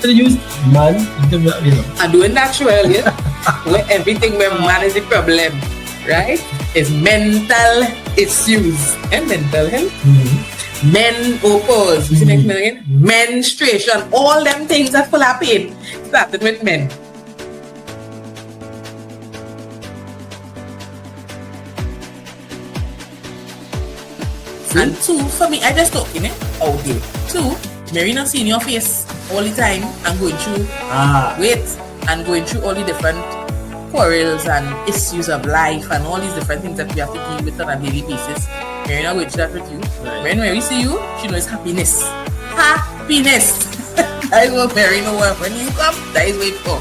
to use man, and doing natural, yeah, where everything where man is the problem, right? Is mental issues and mental health. Menopause, menstruation, all them things that full of pain started with men. And two, for me, I just talking out there. Two, Mary not seeing your face all the time and going through and going through all the different quarrels and issues of life and all these different things that we have to deal with on a daily basis. Mary not going through that with you. Right. When Mary see you, she knows happiness. Happiness. That is what Mary know. When you come, that is what it's for.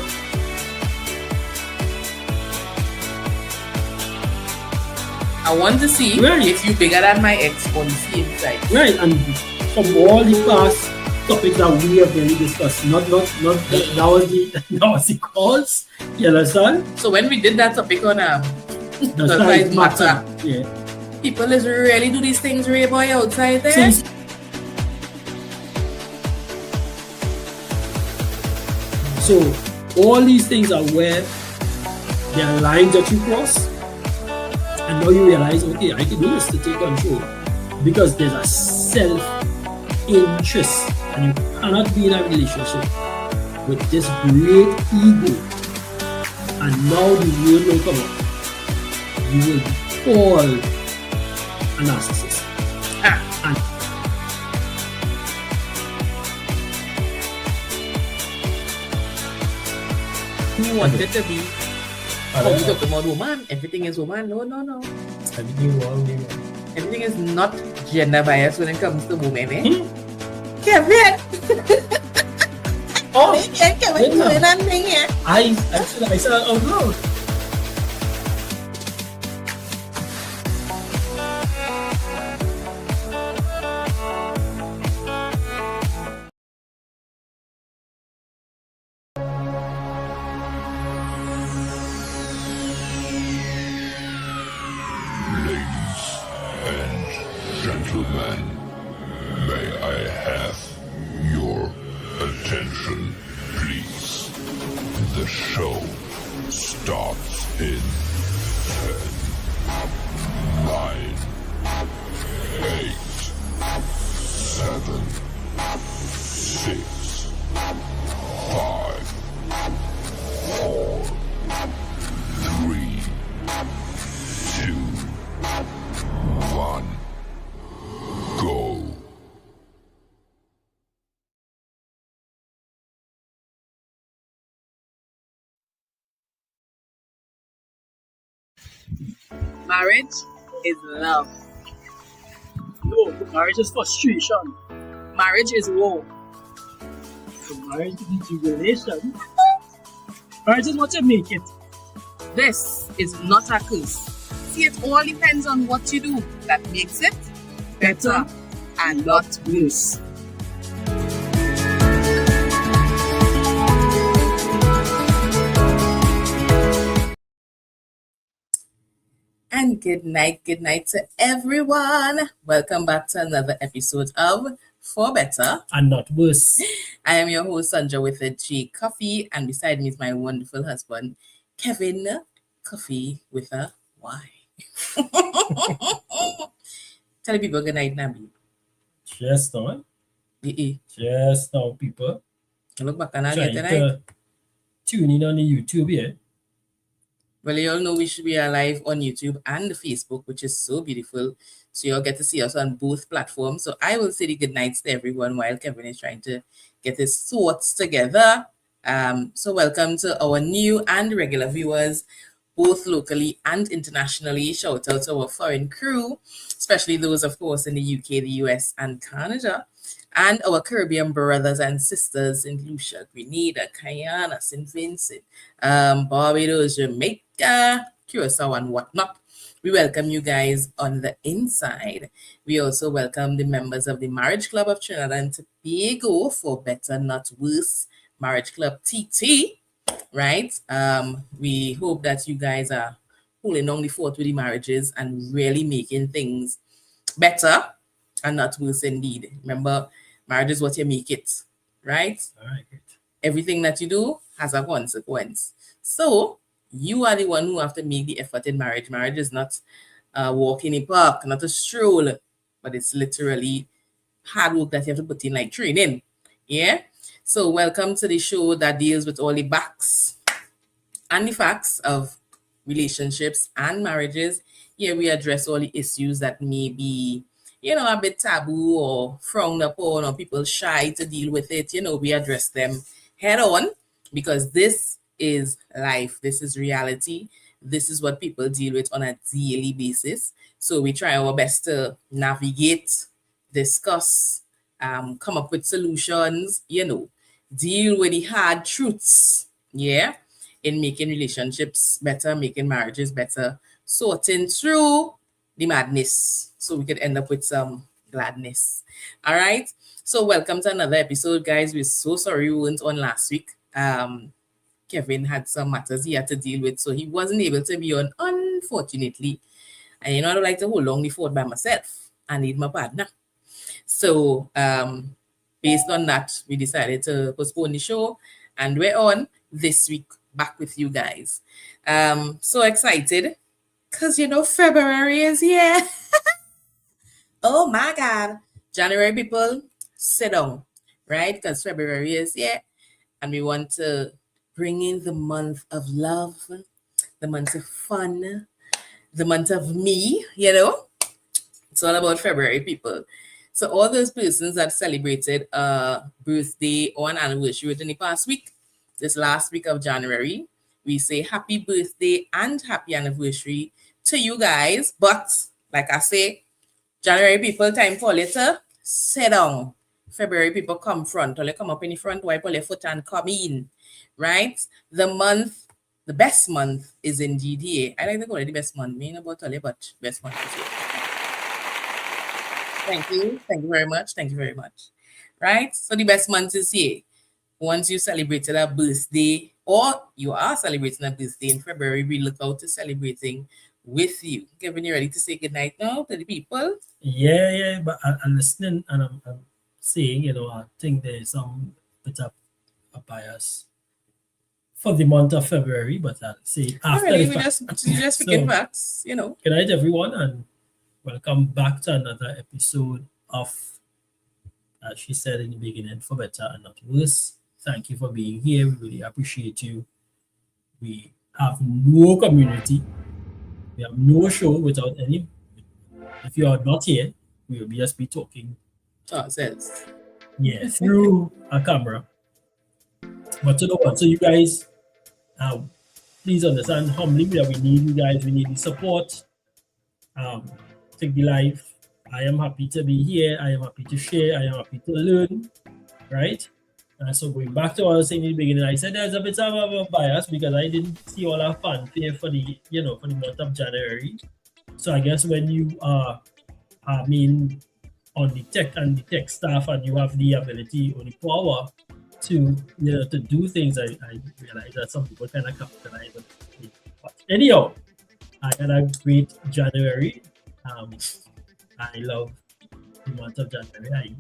I want to see if you're bigger than my ex on the same side. Right, and from all the past topics that we have really discussed, that was the cause. You understand? So when we did that topic on Does Life Matter? Yeah. People is really do these things, Ray boy, outside there. So all these things are where there are lines that you cross. And now you realize, okay, I can do this to take control. Because there's a self-interest. And you cannot be in a relationship with this great ego. And now the word will come up. You will be called a narcissist. And you wanted to be we talk about woman, everything is woman. No. Everything is not gender biased when it comes to women, eh? Kevin! Kevin doing nothing here. I said that out loud. Marriage is love. No, marriage is frustration. Marriage is war. So marriage is rejuvenation. Marriage is what you make it. This is not a curse. See, it all depends on what you do that makes it better and not worse. And good night to everyone. Welcome back to another episode of For Better and Not Worse. I am your host, Sandra, with a J Coffee, and beside me is my wonderful husband, Kevin Coffee with a Y. Tell the people good night, Nabi. Just now. Just now, people. Look back and get tonight. Tune in on the YouTube here. Well, you all know we should be live on YouTube and Facebook, which is so beautiful. So you'll get to see us on both platforms. So I will say the good nights to everyone while Kevin is trying to get his thoughts together. So welcome to our new and regular viewers, both locally and internationally. Shout out to our foreign crew, especially those, of course, in the UK, the US, and Canada. And our Caribbean brothers and sisters in Lucia, Grenada, Guyana, St. Vincent, Barbados, Jamaica, Curacao, and whatnot. We welcome you guys on the inside. We also welcome the members of the Marriage Club of Trinidad and Tobago, For Better Not Worse Marriage Club TT, right? We hope that you guys are holding on the fort with the marriages and really making things better and not worse indeed. Remember, marriage is what you make it, right? All right. everything that you do has a consequence. So you are the one who have to make the effort in marriage. Marriage is not a walk in a park, not a stroll, but it's literally hard work that you have to put in, like training. Yeah. So welcome to the show that deals with all the BACS and the facts of relationships and marriages. Here we address all the issues that may be, a bit taboo or frowned upon, or people shy to deal with it. We address them head on because this is life. This is reality. This is what people deal with on a daily basis. So we try our best to navigate, discuss, come up with solutions, deal with the hard truths, in making relationships better, making marriages better, sorting through the madness so we could end up with some gladness. All right. So welcome to another episode, guys. We're so sorry we weren't on last week. Kevin had some matters he had to deal with, so he wasn't able to be on, unfortunately. And I don't like to hold on the fort by myself. I need my partner. So based on that, we decided to postpone the show, and we're on this week back with you guys. So excited because February is here. Oh my God. January, people, sit down, right? Because February is here, and we want to bring in the month of love, the month of fun, the month of me, It's all about February, people. So all those persons that celebrated a birthday or an anniversary within the past week, this last week of January, we say happy birthday and happy anniversary to you guys. But like I say, January people, time for later, sit down. February people, come front, or they come up in the front, wipe all your foot and come in, right? The best month is indeed here. I like to call it the best month. Me about all but best month is here. Thank you. Thank you very much. Thank you very much. Right? So the best month is here. Once you celebrated a birthday, or you are celebrating a birthday in February, we look out to celebrating with you. Kevin, you ready to say goodnight now to the people? Yeah, but I'm listening and I'm saying, I think there's some bit of a bias for the month of February, but I'll say after really, the we fact. just forget facts, Good night, everyone, and welcome back to another episode of, as she said in the beginning, For Better and Not Worse. Thank you for being here. We really appreciate you. We have no community. We have no show without any. If you are not here, we will just be talking. Ourselves. Yeah, through a camera. But you know what? So you guys, please understand humbly that we need you guys. We need the support. Take the life. I am happy to be here. I am happy to share. I am happy to learn. Right? So going back to what I was saying in the beginning, I said there's a bit of a bias because I didn't see all our fanfare for the for the month of January. So I guess when you are on the tech staff and you have the ability or the power to to do things, I realize that some people kind of capitalize on it. But anyhow, I had a great January. I love the month of January.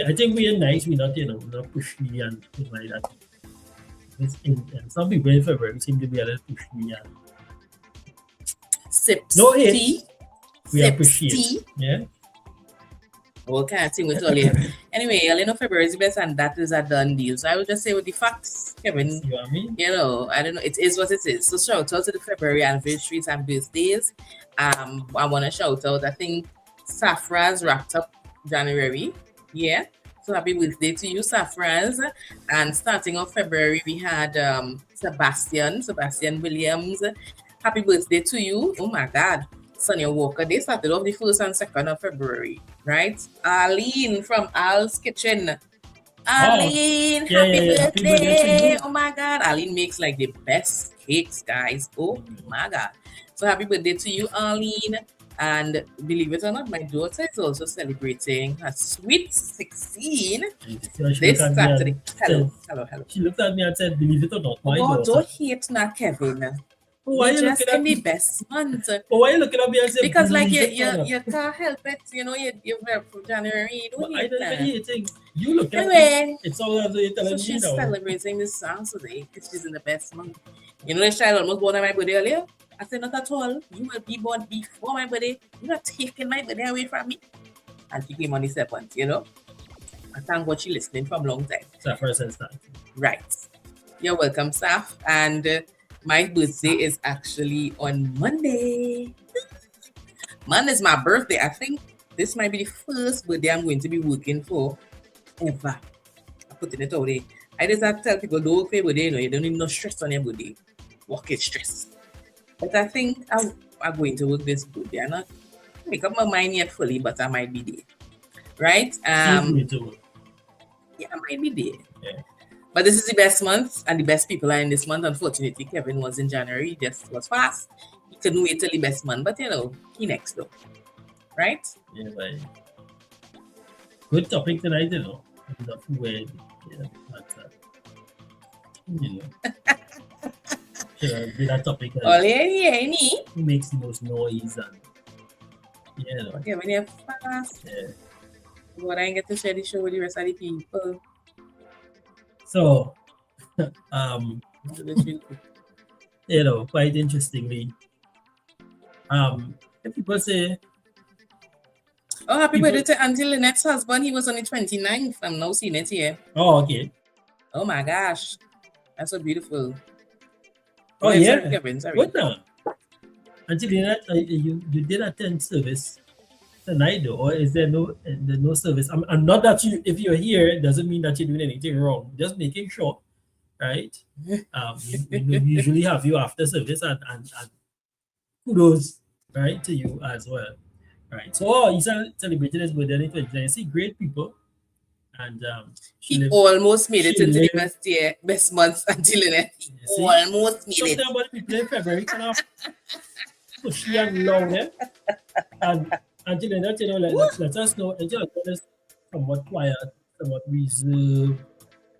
I think we are nice. We're not, not pushy and things like that. And some people in February seem to be a little pushy and sips no tea. We appreciate tea. Yeah. All kind of thing with all you. Anyway, February is the best, and that is a done deal. So I would just say with the facts, Kevin. You know what I mean? I don't know. It is what it is. So shout out to the February anniversaries and birthdays. I want to shout out. I think Safra's wrapped up January. Yeah. So happy birthday to you, Safras. And starting off February, we had Sebastian Williams. Happy birthday to you. Oh my God. Sonia Walker. They started off the 1st and 2nd of February, right? Arlene from Al's Kitchen. Arlene, happy birthday. Oh my God. Arlene makes like the best cakes, guys. Oh my God. So happy birthday to you, Arlene. And believe it or not, my daughter is also celebrating her sweet 16 this Saturday. Hello. She looked at me and said, believe it or not, my daughter. Don't hate now, Kevin. Why we you just looking in at the me? best month. But why you looking at me and say Because like believe you can't help it, you know, you work for January, you don't But I hate don't even that. hating. You look at me. Anyway, It's all as though you're so telling me she's now. celebrating this song today because she's in the best month. You know, this child almost born on my birthday earlier. I said, not at all. You will be born before my birthday. You're not taking my birthday away from me. And she came on the 7th, you know. I thank God she listening from a long time. It's our first instance. Right. You're welcome, Saf. And my birthday is actually on Monday. Monday is my birthday. I think this might be the first birthday I'm going to be working for ever. I'm putting it out there. I just have to tell people, don't work for your birthday, you know, you don't need no stress on your birthday. Work is stress. But I think I'm going to work this birthday. I'm not make up my mind yet fully, but I might be there. Right? She's going to work. Yeah, I might be there. Yeah. But this is the best month, and the best people are in this month. Unfortunately, Kevin was in January. He just was fast. He couldn't wait till the best month. But, you know, he next, though. Right? Yeah, right. Good topic tonight, you know. Enough weird. Yeah, you know. With that topic. Oh, yeah, me. Who makes the most noise and you know. Okay, when you're fast. Yeah. But I ain't get to share the show with the rest of the people. So, you know, quite interestingly, people say, oh, happy birthday to Auntie Lynette's husband. He was on the 29th. I'm now seeing it here. Oh, okay. Oh my gosh. That's so beautiful. Oh, yeah. Sorry, Kevin, sorry. What now? Auntie Lynette, you did attend service tonight, though, or is there no service? I'm not that you, if you're here, it doesn't mean that you're doing anything wrong. Just making sure, right? We usually have you after service, and kudos, right, to you as well, right? So he's celebrating his birthday in 2019. See, great people, and he almost made it into the best year, best months until it. Almost made it. Something about people in February kind of pushy and loud, and until then, you know, let us know. Until it is somewhat quiet, somewhat reserved,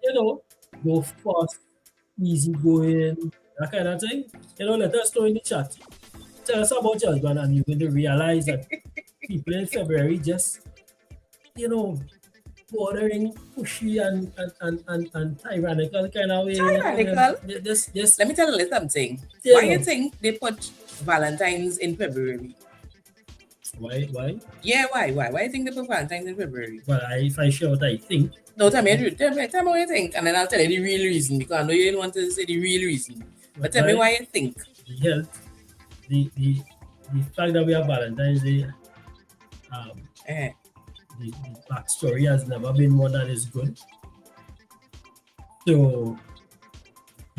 you know, go fast, easy going, that kind of thing. You know, let us know in the chat. Tell us about your husband, and you're going to realize that people in February just, you know, bordering pushy and tyrannical kind of way. Tyrannical? Just let me tell you something. Yeah. Why you think they put Valentine's in February? Why? Yeah, why? Why do you think they put Valentine's in February? Well, if I share what I think. No, tell me what you think, and then I'll tell you the real reason, because I know you didn't want to say the real reason. But tell me why you think. The fact that we have Valentine's Day, the backstory has never been one that is good. So,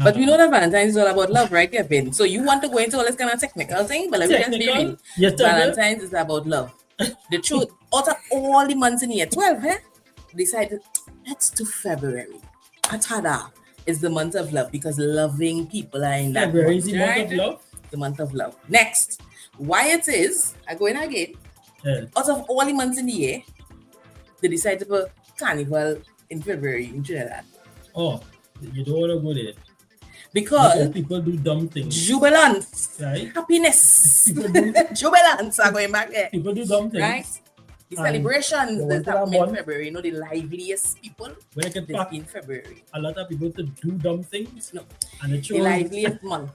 but we know that Valentine's is all about love, right, Kevin? So you want to go into all this kind of technical thing, but let me just be real. Yes, Valentine's is about love. The truth, out of all the months in year 12, decided let's do February. Atada is the month of love, because loving people are in that February month, is the month of love. The month of love. Next, why it is, I go in again. Yeah. Out of all the months in the year, they decided to put Carnival in February in Trinidad. Oh, you don't want to go there. Because people do dumb things. Jubilance. Right? Happiness. Jubilance are going back there. People do dumb things. Right? The celebrations that happen in February, you know, the liveliest people when I get back in February. A lot of people to do dumb things. No. And it shows the liveliest month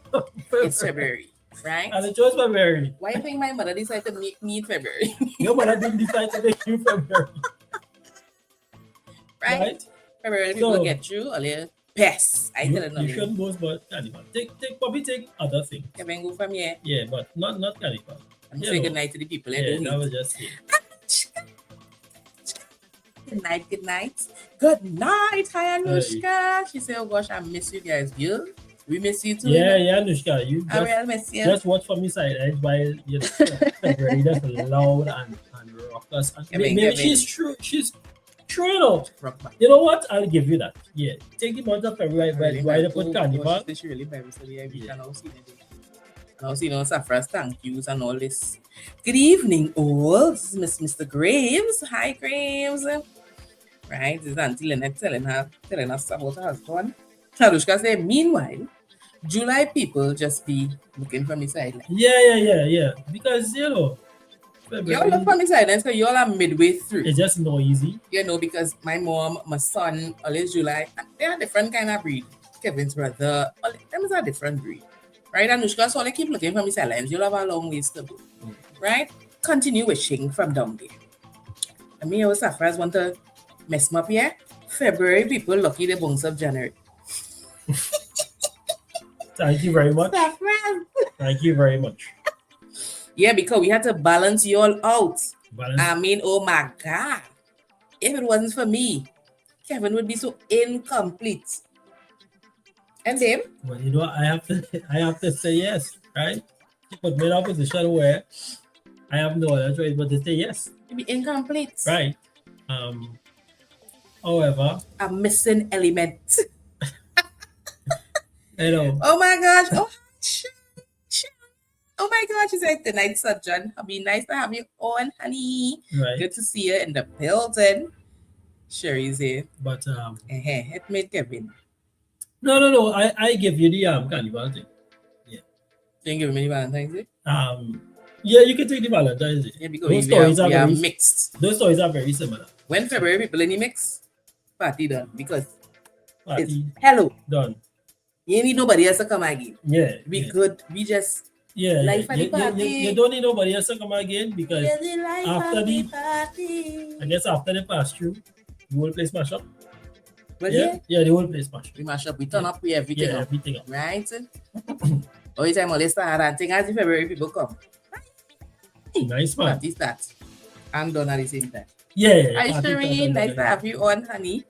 is February. Right? And it chose February. Why do you think my mother decided to make me in February? Your mother didn't decide to make you February. Right? February people get through all your pests. I tell you. You shouldn't boast about Carnival. Probably take other things. Can go from here? Yeah, but not Carnival. I'm saying good night to the people. Yeah, that was just it. Good night. Good night. Hi, Anushka. She said, oh gosh, I miss you guys, girl. We miss you too. Yeah, Anushka. You miss you. Just watch from inside edge while you're February just loud and raucous. Maybe she's true. She's true enough. You know what? I'll give you that. Yeah. Take the month of February while they put Carnival. She really Bible study every week, and I'll see it. I'll see Safra's thank yous and all this. Good evening, all. This is Mr. Graves. Hi, Graves. Right, this is Auntie Lynette telling us about her husband. Harushka said, meanwhile, July people just be looking from the sideline. Yeah. Because Y'all February, look from the sideline because y'all are midway through. it's just noisy. You know, because my mom, my son, always July, they are different kind of breed. Kevin's brother, them is a different breed. Right, Anushka, so I keep looking from the sidelines. You'll have a long ways to go. Right? Continue wishing from down there. I mean, our Safras want to mess me up here. February people lucky they bounce up January. Thank you very much. Safras. Thank you very much. Yeah, because we had to balance you all out. Balance. I mean, oh my God. If it wasn't for me, Kevin would be so incomplete. And them? Well, you know, I have to say yes, right? Put me in a position where I have no other choice but to say yes. You'd be incomplete. Right. However, a missing element. you know. Oh my gosh. Oh, oh my gosh. It's like the night surgeon. It'll be nice to have you on, honey. Right. Good to see you in the building. Sherry's here. But it made Kevin. No. I give you the carnival thing. Yeah. You can give me the Valentine's Day? Yeah, you can take the Valentine's Day. Yeah, because those stories are very mixed. Those stories are very similar. When February people in the mix, party done. Because party it's hello. Done. You need nobody else to come again. Yeah. We good. We just life at the party. You don't need nobody else to come again because after the party. I guess after the pass through, the whole place mash up. Well, the whole place mash up. We mash up. We turn up. We everything up. Everything up. Right? Every time I start and think as if February people come. Nice man. Party starts. I'm done at the same time. Yeah. Hi, Shireen. Nice to have you on, honey.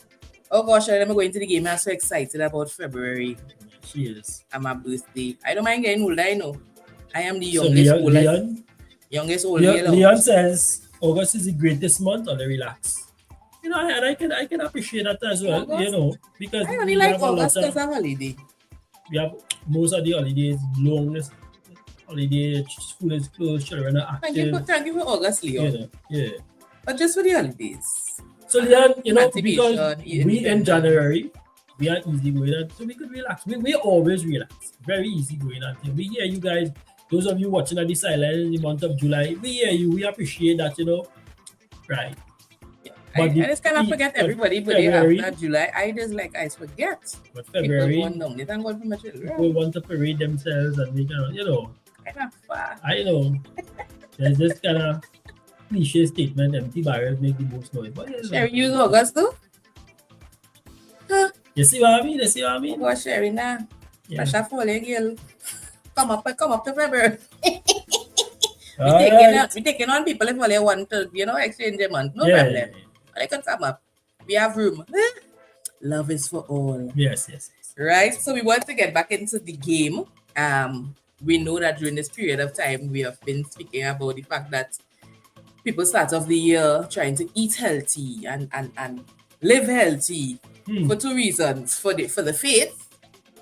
Oh gosh, I'm going to the game. I'm so excited about February. She is. And my birthday. I don't mind getting older, I know. I am the youngest older. Leon says August is the greatest month on the relax. You know, and I can appreciate that as well. August? You know, because I only like August as a holiday. We have most of the holidays, longest holiday, school is closed, children are active. Thank you for August, Leon. Yeah. But just for the holidays. So Leon, you know, because we in January, we are easy going, so we could relax. We always relax. Very easy going until we hear you guys. Those of you watching at the sideline in the month of July, we hear you. We appreciate that, you know. Right. Yeah. I just cannot forget everybody, but after July, I just forget. But February, people want to parade themselves and they kind of, you know. Kind of far. I know. There's this kind of cliche statement, empty barrels make the most noise. But Sherry, use August too? Huh? You see what I mean? Oh, Sherry, nah. Pressure falling, girl. Come up to February. We taking on people if they want to, exchange a month. No problem. They can come up. We have room. Love is for all. Yes. Right? So we want to get back into the game. We know that during this period of time, we have been speaking about the fact that people start off the year trying to eat healthy and live healthy for two reasons. For the faith,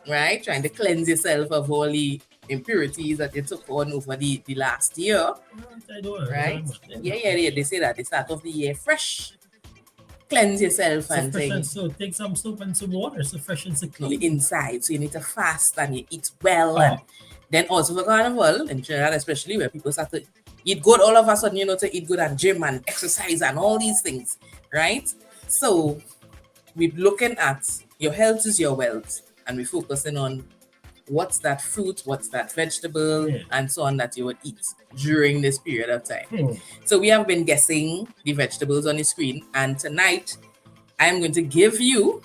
right? Trying to cleanse yourself of all the impurities that you took on over the last year. Right? Yeah. They say that they start off the year fresh. Cleanse yourself and things. So take some soap and some water so fresh and so clean. The inside. So you need to fast and you eat well. And then also for carnival, in Trinidad especially, where people start to eat good all of a sudden, to eat good and gym and exercise and all these things, right? So we're looking at your health is your wealth, and we're focusing on what's that fruit, what's that vegetable, and so on that you would eat during this period of time. So we have been guessing the vegetables on the screen, and tonight I'm going to give you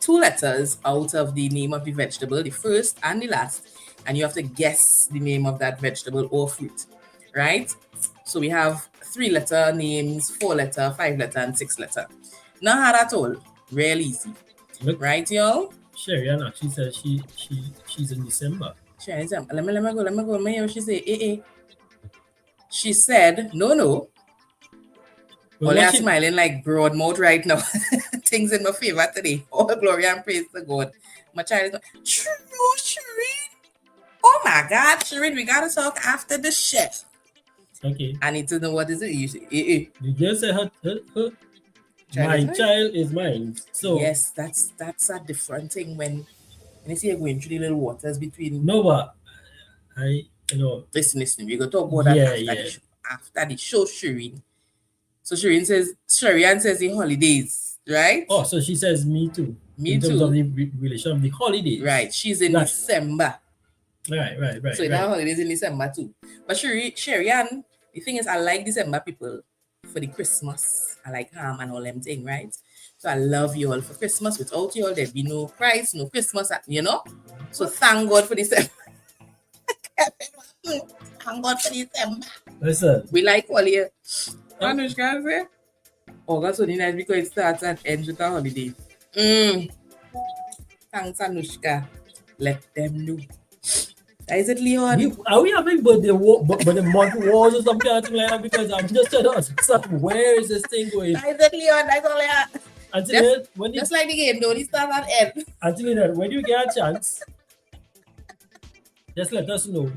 2 letters out of the name of the vegetable, the first and the last, and you have to guess the name of that vegetable or fruit, right? So we have 3-letter names, 4-letter, 5-letter, and 6-letter. Not hard at all. Real easy. Right, y'all? Sherry, she says she's in December. Sherry, let me go. Let me hear what she say. She said, no. Well, I'm smiling like broad mouth right now. Things in my favor today. All glory and praise to God. My child is like, true, Shireen. Oh my God, Shireen, we gotta talk after the chef. Okay. I need to know what is it. You just say her. My child is mine. So yes, that's a different thing when And you see you're going through the little waters between. No, but Listen, we're gonna talk about that after the show, Shireen. So Shireen says the holidays, right? Oh, so she says me too. In terms of the relation of the holidays. Right. She's in December. Right. So that holidays in December too. But Shireen, the thing is, I like December people for the Christmas. I like ham and all them things, right? So I love you all for Christmas. Without you all, there'd be no Christ, no Christmas, you know? So thank God for December. Thank God for December. Listen. We like all year. Anushka say, August only nice because it starts and ends with a holiday. Thanks, Anushka. Let them know. Is it Leon? Are we having birthday but the month wars or something like that? Because I'm just trying to understand where is this thing going? Is it Leon? That's all I have. Just like the game, don't start and end. Until then, when you get a chance, just let us know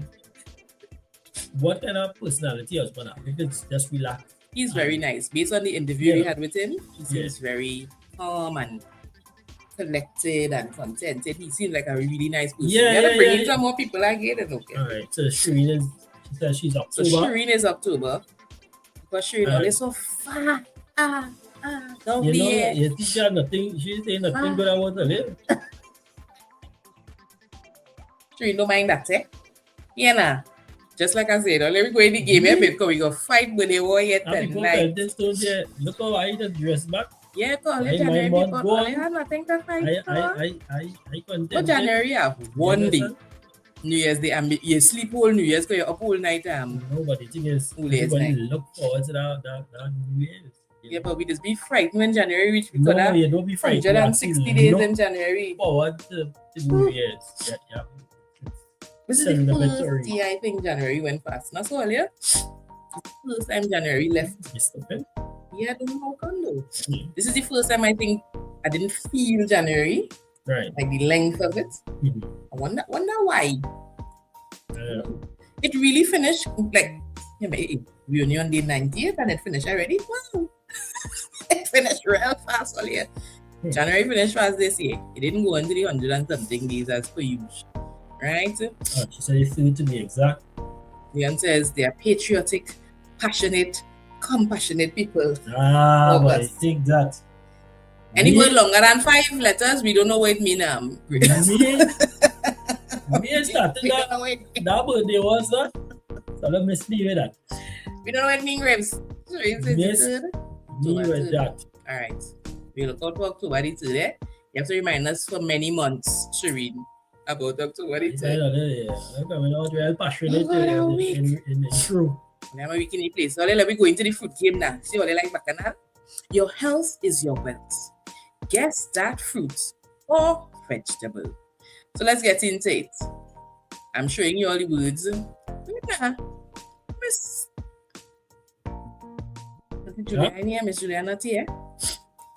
what kind of personality is going to have. If it's just relax. He's very nice. Based on the interview we had with him, he seems very calm and collected and contented. He seems like a really nice person. Bring in some more people again. Okay. All right. So Shireen she says she's October. So Shireen is October. Because Shireen always so far. Don't be here. You think she had nothing, she's saying nothing good about her live. Shireen don't mind that, eh? Yeah, nah. Just like I said, let me go in the game a bit because we go fight with the war yet tonight. Look how I just dress back. Yeah, call it January people. I have nothing to fight for. I content. But January have one day. New Year's Day, and you sleep all New Year's because you're up all night. No, but the thing is, everybody look forward to that New Year's. Yeah, but we just be frightened when January reach. No, you don't be frightened. 160 days in January. Forward to New Year's. Yeah. This is the first year I think January went fast. That's all, yeah? First time January left. Yeah, I don't know how come though. This is the first time I think I didn't feel January. Right. Like the length of it. I wonder why. It really finished like we only on the 90th and it finished already. Wow. It finished real fast all year. January finished fast this year. It didn't go into the 100 and something days as per usual. Right? She said it's to be exact. Leon says they are patriotic, passionate, compassionate people. But I think that any word longer than 5 letters, we don't know what it means. Me started that birthday was that. So let me see with that. We don't know what it means, Ribs. So Me with that. Alright. We look out for October the 3rd. You have to remind us for many months, Shireen, about October the 3rd. Yeah. I'm not real passionate in true. Now we can play. So let me go into the food game now. See what they like bacchanal? Your health is your wealth. Guess that fruit or vegetable. So let's get into it. I'm showing you all the words. Miss Julia, Miss Julia not here.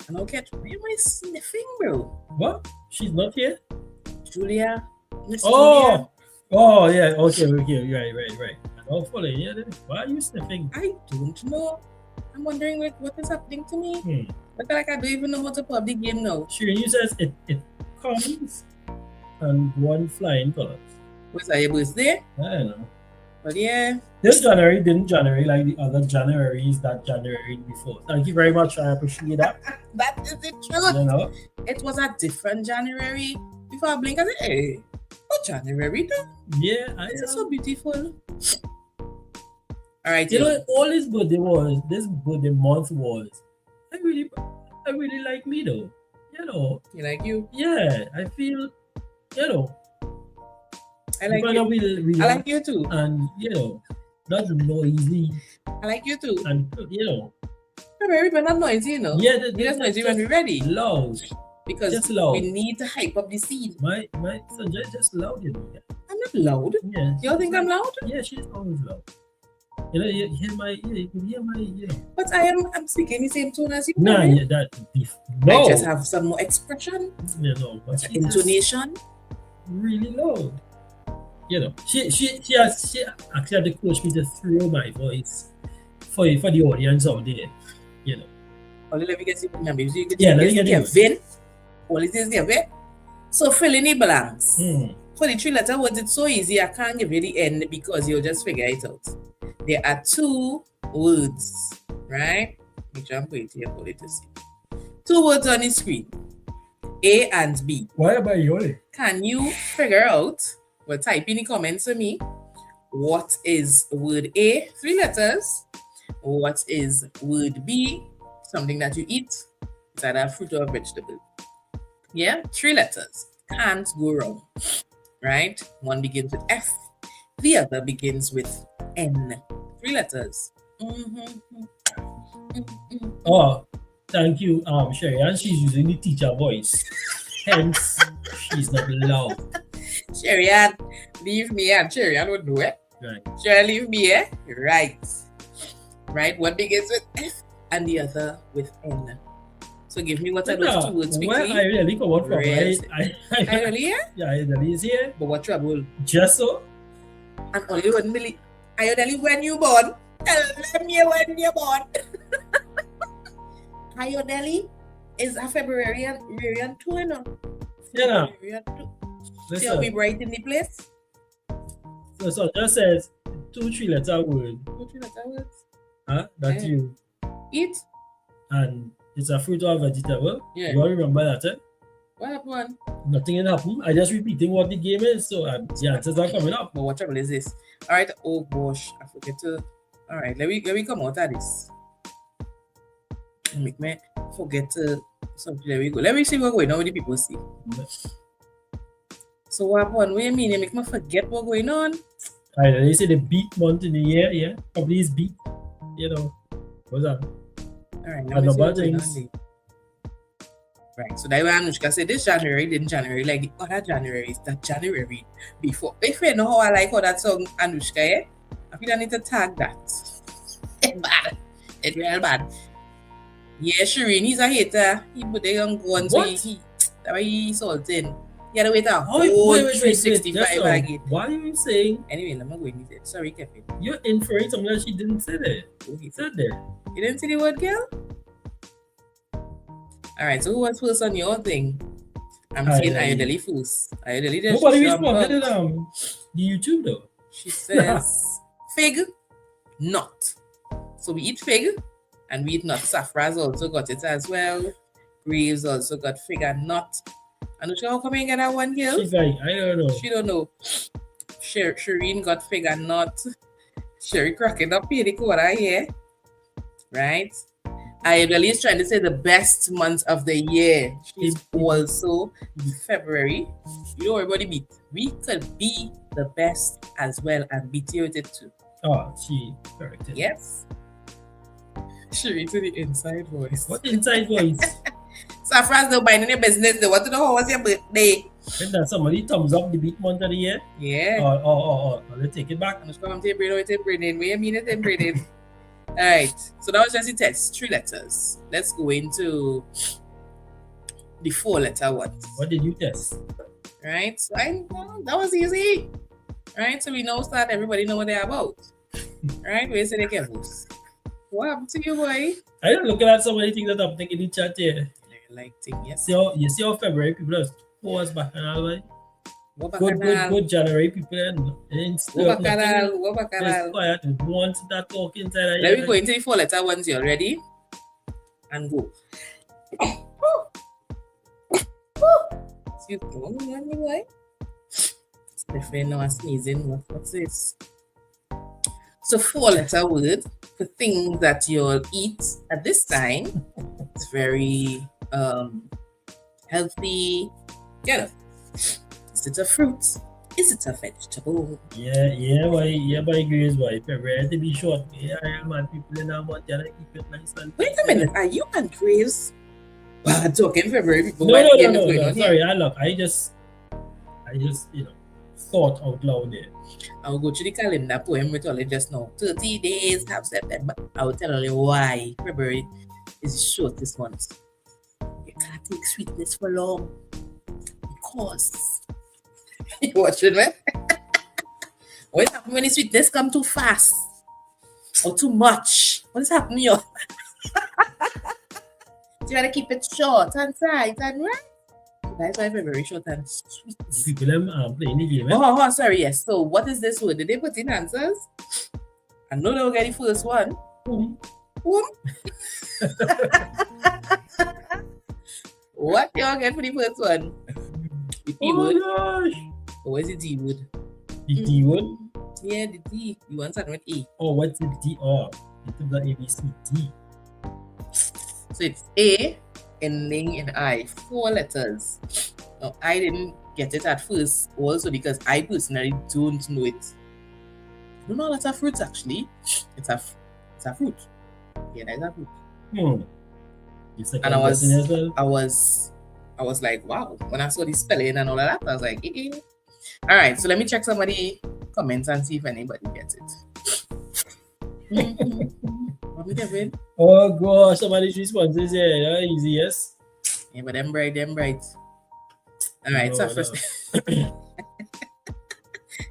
And okay, why am I sniffing, bro? What? She's not here? Julia. Miss Julia. Oh, yeah. Okay. Right. Hopefully, yeah. Why are you sniffing? I don't know. I'm wondering what is happening to me. But like I don't even know how to play the game now. Shireen, you says it comes and one flying colors. Was that your birthday? I don't know. But yeah. This January didn't January like the other Januaries that January before. Thank you very much. I appreciate that. That is the truth. You know? It was a different January. Before I blink, I said, hey, what January though? Yeah, This is so beautiful. All right, you know, all this birthday month was. I really like me though. You know. You like you? Yeah, I feel. You know. I like you. I like you too. And you know, not noisy. I like you too. And you know. We're not noisy, you know. Yeah, we're just noisy when we're ready. Loud. Because just loud. We need to hype up the scene. My son just loud, you know. I'm not loud. Yeah. You all think I'm loud? Yeah, she's always loud. You know, you hear my, you know. But I'm speaking the same tone as you. No. I just have some more expression. You know, but intonation. Really loud. You know, she actually had to coach me to throw my voice for the audience out there. You know. Only let me get you number. So you could let me get Kevin. All it is Kevin. So fill in the blanks. For the 3-letter words, it's so easy. I can't give you the end because you'll just figure it out. There are 2 words, right? Make sure I'm putting it here for you to see. 2 words on the screen, A and B. Why am I yawning? Can you figure out, well, type in the comments for me, what is word A, 3 letters? What is word B, something that you eat? Is that a fruit or a vegetable? Yeah, 3 letters. Can't go wrong, right? One begins with F, the other begins with N. 3 letters. Oh, thank you, Sherry. And she's using the teacher voice. Hence, she's not loud. Sherry Ann, leave me and Sherry Ann would do it. Right. Sherry, leave me, eh? Right. Right, one begins with F and the other with N. So give me what are those 2 words quickly. Where I really come out from? I really here? Yeah, I really is here. But what trouble? Just so. And only one million. I only when you born. Tell them you when you're born. Ayodeli is a Februarian too, you know. Yeah. See how we bright in the place? So just says 2 3-letter word. 2 3-letter words. That you eat. And it's a fruit or a vegetable. Yeah. You all remember that, eh? What happened? Nothing had happened. I just repeating what the game is, so the answers are coming up. But what trouble is this? All right. Oh gosh, I forget to. All right, let me come out of this. Make me forget to. So there we go. Let me see what's going on with the people see. So what happened? What do you mean? You make me forget what's going on? All right, they say the beat month in the year, yeah. Probably is beat. You know. What's that? All right, now right, so that's why Anushka said this January, didn't January, like the other Januaries, that January before. If you know how I like how that song, Anushka, eh? I feel I need to tag that. It's bad. It's real bad. Yeah, Shireen, he's a hater. He put the young gun, so that's why he's salting. He had to wait a whole 365 again. What are you saying? Anyway, I'm not going to it. Sorry, Kevin. You're inferring something that she didn't say there. Oh, he said there. You didn't see the word, girl? All right, so who was first on your thing? I'm seeing Ayodeli first. Ayodeli just nobody responded to the YouTube though. She says fig, nut. So we eat fig and we eat nut. Safra's also got it as well. Graves also got fig and nut. Anushka, how come you get that one, girl? She's like, I don't know. She don't know. Shireen got fig and nut. Sherry cracking up here, the quarter here. Right? Ayodeli is trying to say the best month of the year. She's also February. You know everybody beat. We could be the best as well and beat you with it too. Oh, she corrected. Yes. Sherry to the inside voice. What inside voice? Safran's not buying any business. They want to know how was your birthday. When that somebody thumbs up the beat month of the year? Yeah. Oh, let's take it back. I'm just going to take it brain. What do you mean it brain? All right, so that was just the test, 3 letters. Let's go into the 4-letter ones. What did you test? Right, so that was easy. Right, so we know that everybody know what they're about. Right, where say they can boost. What happened to you, boy? I don't look at so many things that I'm thinking in the chat here. Like thing, yes. You see how February people are was back and all right? Good January people and still quiet and want that talk inside. Let me go into the 4-letter ones. You ready? And go. Excuse me, boy. Stephen, now I'm sneezing. What's this? So 4-letter word for things that you'll eat at this time. It's very healthy. Get it. Is it a fruit? Is it a vegetable? Yeah, by Grace, boy. February to be short. Yeah, man, people in our month, keep it nice and. Wait a minute, are you and Grace? Well, I'm talking February people. No. Sorry, I just thought out loud there. I'll go to the calendar poem with all just now. 30 days have September. I will tell you why February is short this month. You can't take sweetness for long. Because you watching me? What happens when the sweetness come too fast or too much? What is happening here? So you gotta keep it short and tight and right. That's why I'm very short and sweet. People playing the game. Oh, sorry, yes. So what is this word? Did they put in answers? I know they will get the first one. Whom? What y'all get for the first one? The P word. Gosh. Or is it D word? The D word? Yeah, the D. You want something with A. Oh, what's the D? Oh, it's the A, B, C, D. So it's A ending in I. 4 letters. Now, I didn't get it at first also because I personally don't know it. I don't know that's a fruit actually. It's a fruit. Yeah, that's a fruit. And I was like, wow, when I saw the spelling and all of that, I was like, eh. All right, so let me check somebody comments and see if anybody gets it. What we doing? Oh gosh, somebody's responses here. Yeah, easy, yes. Yeah, but them bright. All right, so first.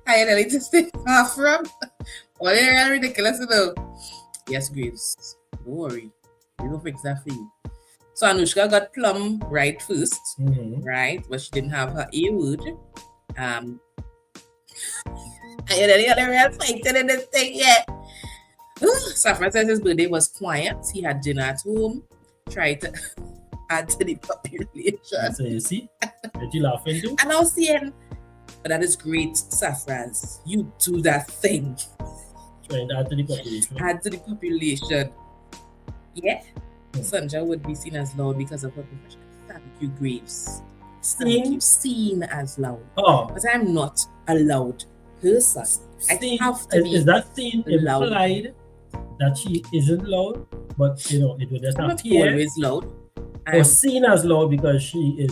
I need to stay far from. What are ridiculous though? Yes, Graves. Don't worry. We will fix that for you. So Anushka got plum right first, right? But she didn't have her A word. I had any other real fighting in this thing yet. Safran says his birthday was quiet. He had dinner at home. Tried to add to the population. So you see? Did you laughing too? And I was saying, but that is great, Safran. You do that thing. Trying to add to the population. Add to the population. Yeah. Sanja would be seen as loud because of her profession. Thank you, Graves. Thank you. Seen as loud. Oh. But I'm not a loud person. I have to be. Is that seen loud. Implied that she isn't loud? But you know, it would just I'm appear. Not always loud. Or seen as loud because she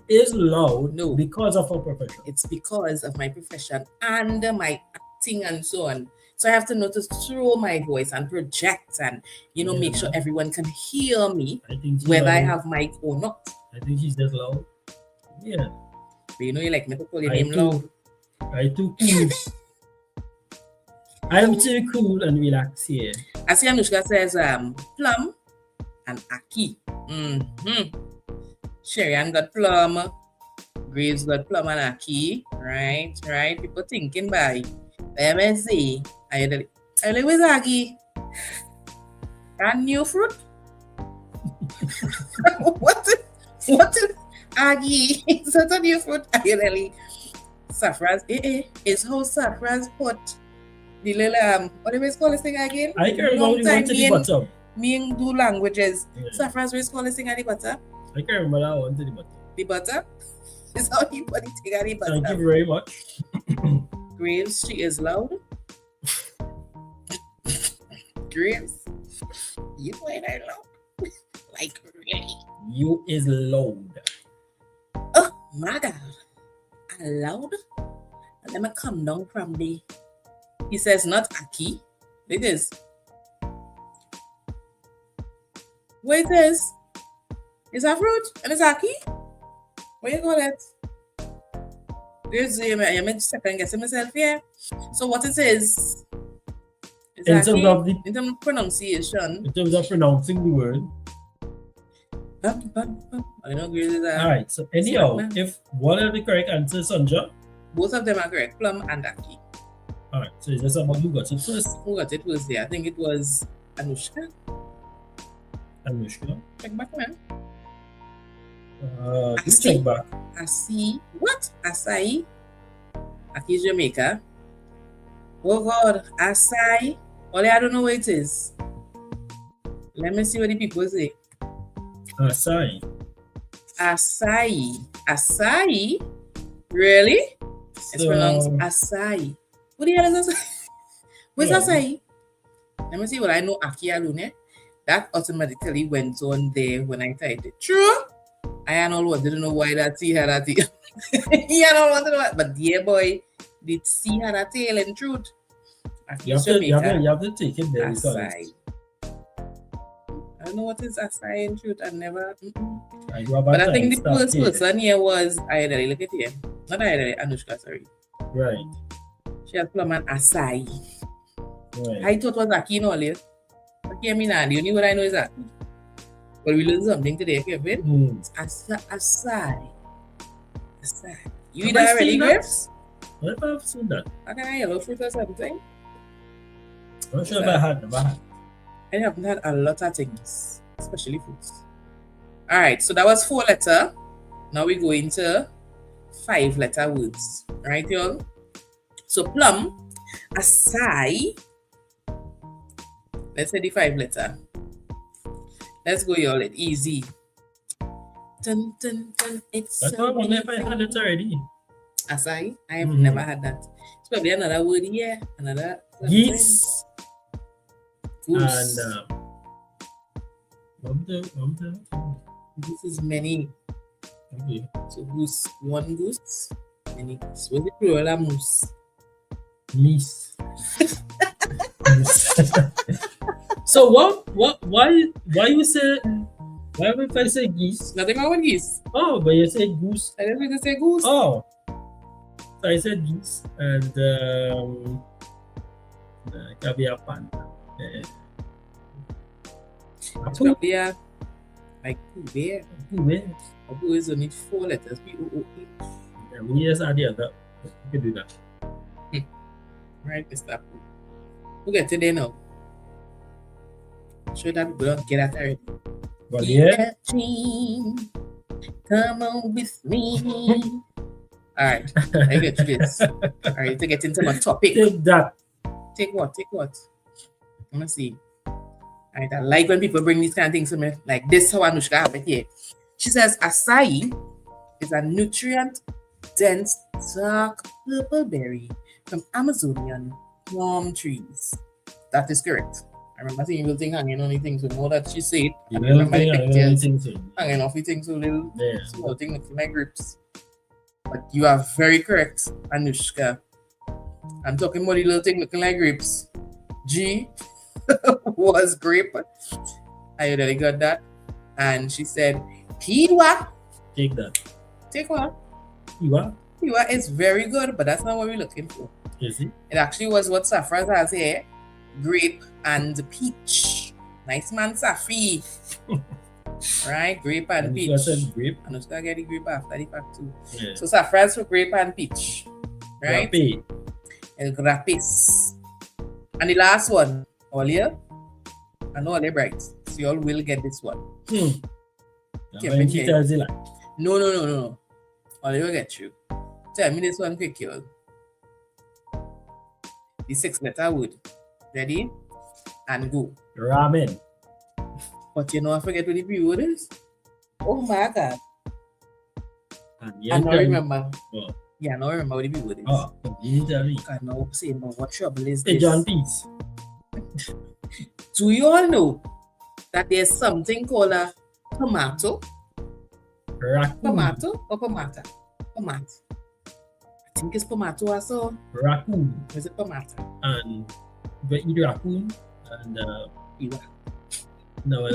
is loud. No. Because of her profession. It's because of my profession and my acting and so on. So I have to know to throw my voice and project and, make sure everyone can hear me, whether I have mic or not. I think she's just loud. Yeah. But you like me to call your name loud. I too cool. I am too cool and relaxed here. I see Anushka says plum and Aki. Sherry got plum. Graves got plum and Aki. Right. People thinking by MSC. I like with Aki. And new fruit. What is Aggie? Is that a new fruit? Saffron's it's how saffron's hot. The little what do we call this thing again? I can't remember the one to the bottom. Me and do languages. Yeah. Saffron's we call this thing at the bottom. I can't remember that one to the bottom. The bottom? Is how you put the thing at the bottom. Thank you very much. Graves, she is loud. Graves, you ain't loud. Like really. You is loud. Oh my God. Loud? Let me come down from the. He says not Aki. It is. What it is? It's a fruit and it's Aki. What you call it? I'm second guessing myself here. So what it is? In terms of pronunciation. In terms of pronouncing the word. I don't agree with that. Alright, so anyhow, if one of the correct answers, Sanja? Both of them are correct, plum and Aki. Alright, so is there someone who got it first? Who got it first there? I think it was Anushka. Anushka? Check back, man. Check back. What? Acai? Aki is Jamaica. Oh God, acai. Only I don't know what it is. Let me see what the people say. Acai. Acai? Really? It's pronounced acai. What the hell is acai? What's acai? Let me see what I know. Aki alone. That automatically went on there when I typed it. True. I didn't know why that C had a tail. I don't want to know. But yeah, boy, did C had a tail in truth. You have to take it there. Acai. I don't know what is acai in truth. I never. But I think the first person here was Ayadari. Look at here. Not Ayadari, Anushka, sorry. Right. She has plum and acai. Right. I thought it was Aki no earlier. Okay, the only word I know is Aki. But we learned something today, Kevin. Acai. Acai. You eat Have I that already, seen that? grapes? What if I've seen that? I can yellow fruit or something. I'm not sure if I had. I haven't had a lot of things, especially fruits. All right, so that was 4-letter. Now we go into 5-letter words, right, y'all? So plum, acai. Let's say the 5-letter. Let's go, y'all. It's easy. Dun, dun, dun. It's That's why I wonder if I had it already. acai. I have never had that. It's probably another word here. Another Geese. goose. And This is many. okay. So goose, one goose, many goose. What's the plural of moose? Meese. So why you say, why if I say geese? Nothing wrong with geese. Oh, but you say goose. I didn't mean to say goose. Oh, so I said geese and caviar panda. It's probably like Pooh Bear. Where? Pooh is only 4 letters. P-O-O-H. Yeah, we just add the other. You can do that. Right, Mr. Pooh. Who get it there now? Sure that people don't get that already. But yeah. That dream, come on with me. Alright, I get to this. Alright, to get into my topic. Take that. Take what? Take what? Let me see. Alright, I like when people bring these kind of things to me. Like this, how Anushka have it here. She says acai is a nutrient-dense dark purple berry from Amazonian palm trees. That is correct. I remember seeing little thing hanging on the things, so more that she said. I remember the pictures hanging off the things, so little small thing looking like grapes. But you are very correct, Anushka. I'm talking about the little thing looking like grapes. G was grape. I already got that. And she said, Piwa. Take that. Take what? Piwa? Piwa is very good, but that's not what we're looking for. Is it? It actually was what Safra has here. Grape and peach. Nice man, Safi. Right? Grape and peach. Grape. And it's gonna get the grape after the fact too. Yeah. So Safra's for grape and peach. Right? Grape. El grapes. And the last one, Olia. I know they're bright. So you all will get this one. When she tells you like. No. Olia will get you. Tell me this one quick, y'all. The 6-letter word. Ready? And go. Ramen. But you know, I forget what the B word is. Oh my God. And I don't remember. Oh. Yeah, I don't remember what the B word is. Oh, you tell me. I know saying, but what trouble is Hey, this? John Peace. Do you all know that there's something called a tomato? Raccoon. Tomato or pomata? Tomato. I think it's tomato also. Raccoon. Is it tomato? And we eat raccoon and Piwa. no, we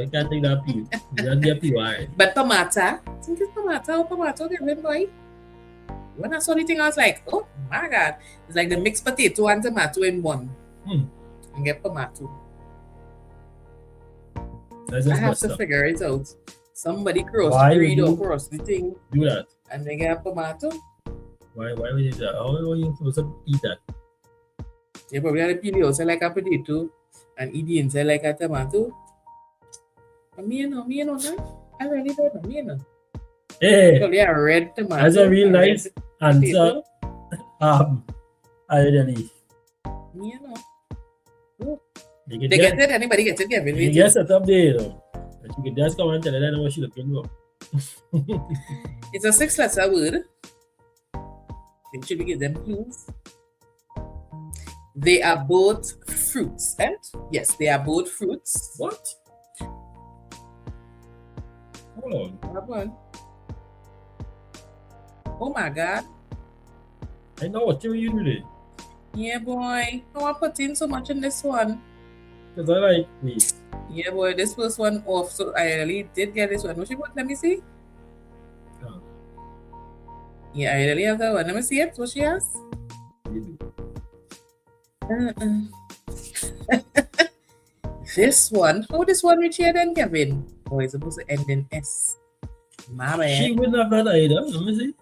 can't take that peel. You just get peel. But tomato, I think it's tomato, get boy. When I saw the thing, I was like, oh my God. It's like the mixed potato and tomato in one. And get tomato. That's I just have to stuff. figure it out. Somebody cross Why breed would or you cross the thing do that? and they get tomato. Why would you do that? How are you supposed to eat that? They probably have to peel the outside like a potato and eat the inside like a tomato. But me, you know, I really don't know, me, you know. Hey, Probably a red tomato. that's a real and nice red answer. potato. I really. Me, you know. You can They just, get it? Anybody get it? Kevin? you get set up there, though. But you can just come and tell her what she's looking for. It's a 6-letter word. Then should we give them clues? They are both fruits, and yes, they are both fruits. What? Hold on. What one? Oh my God. I know what you doing. Yeah, boy. Oh, I put in so much in this one. Because I like, wait. Yeah, boy, this first one off. So I really did get this one. What she put? Let me see. Oh. Yeah, I really have that one. Let me see it. What she has? This one. How this one reach here then, Kevin? Oh, it's supposed to end in S. My bad. She wouldn't have that either. Let me see.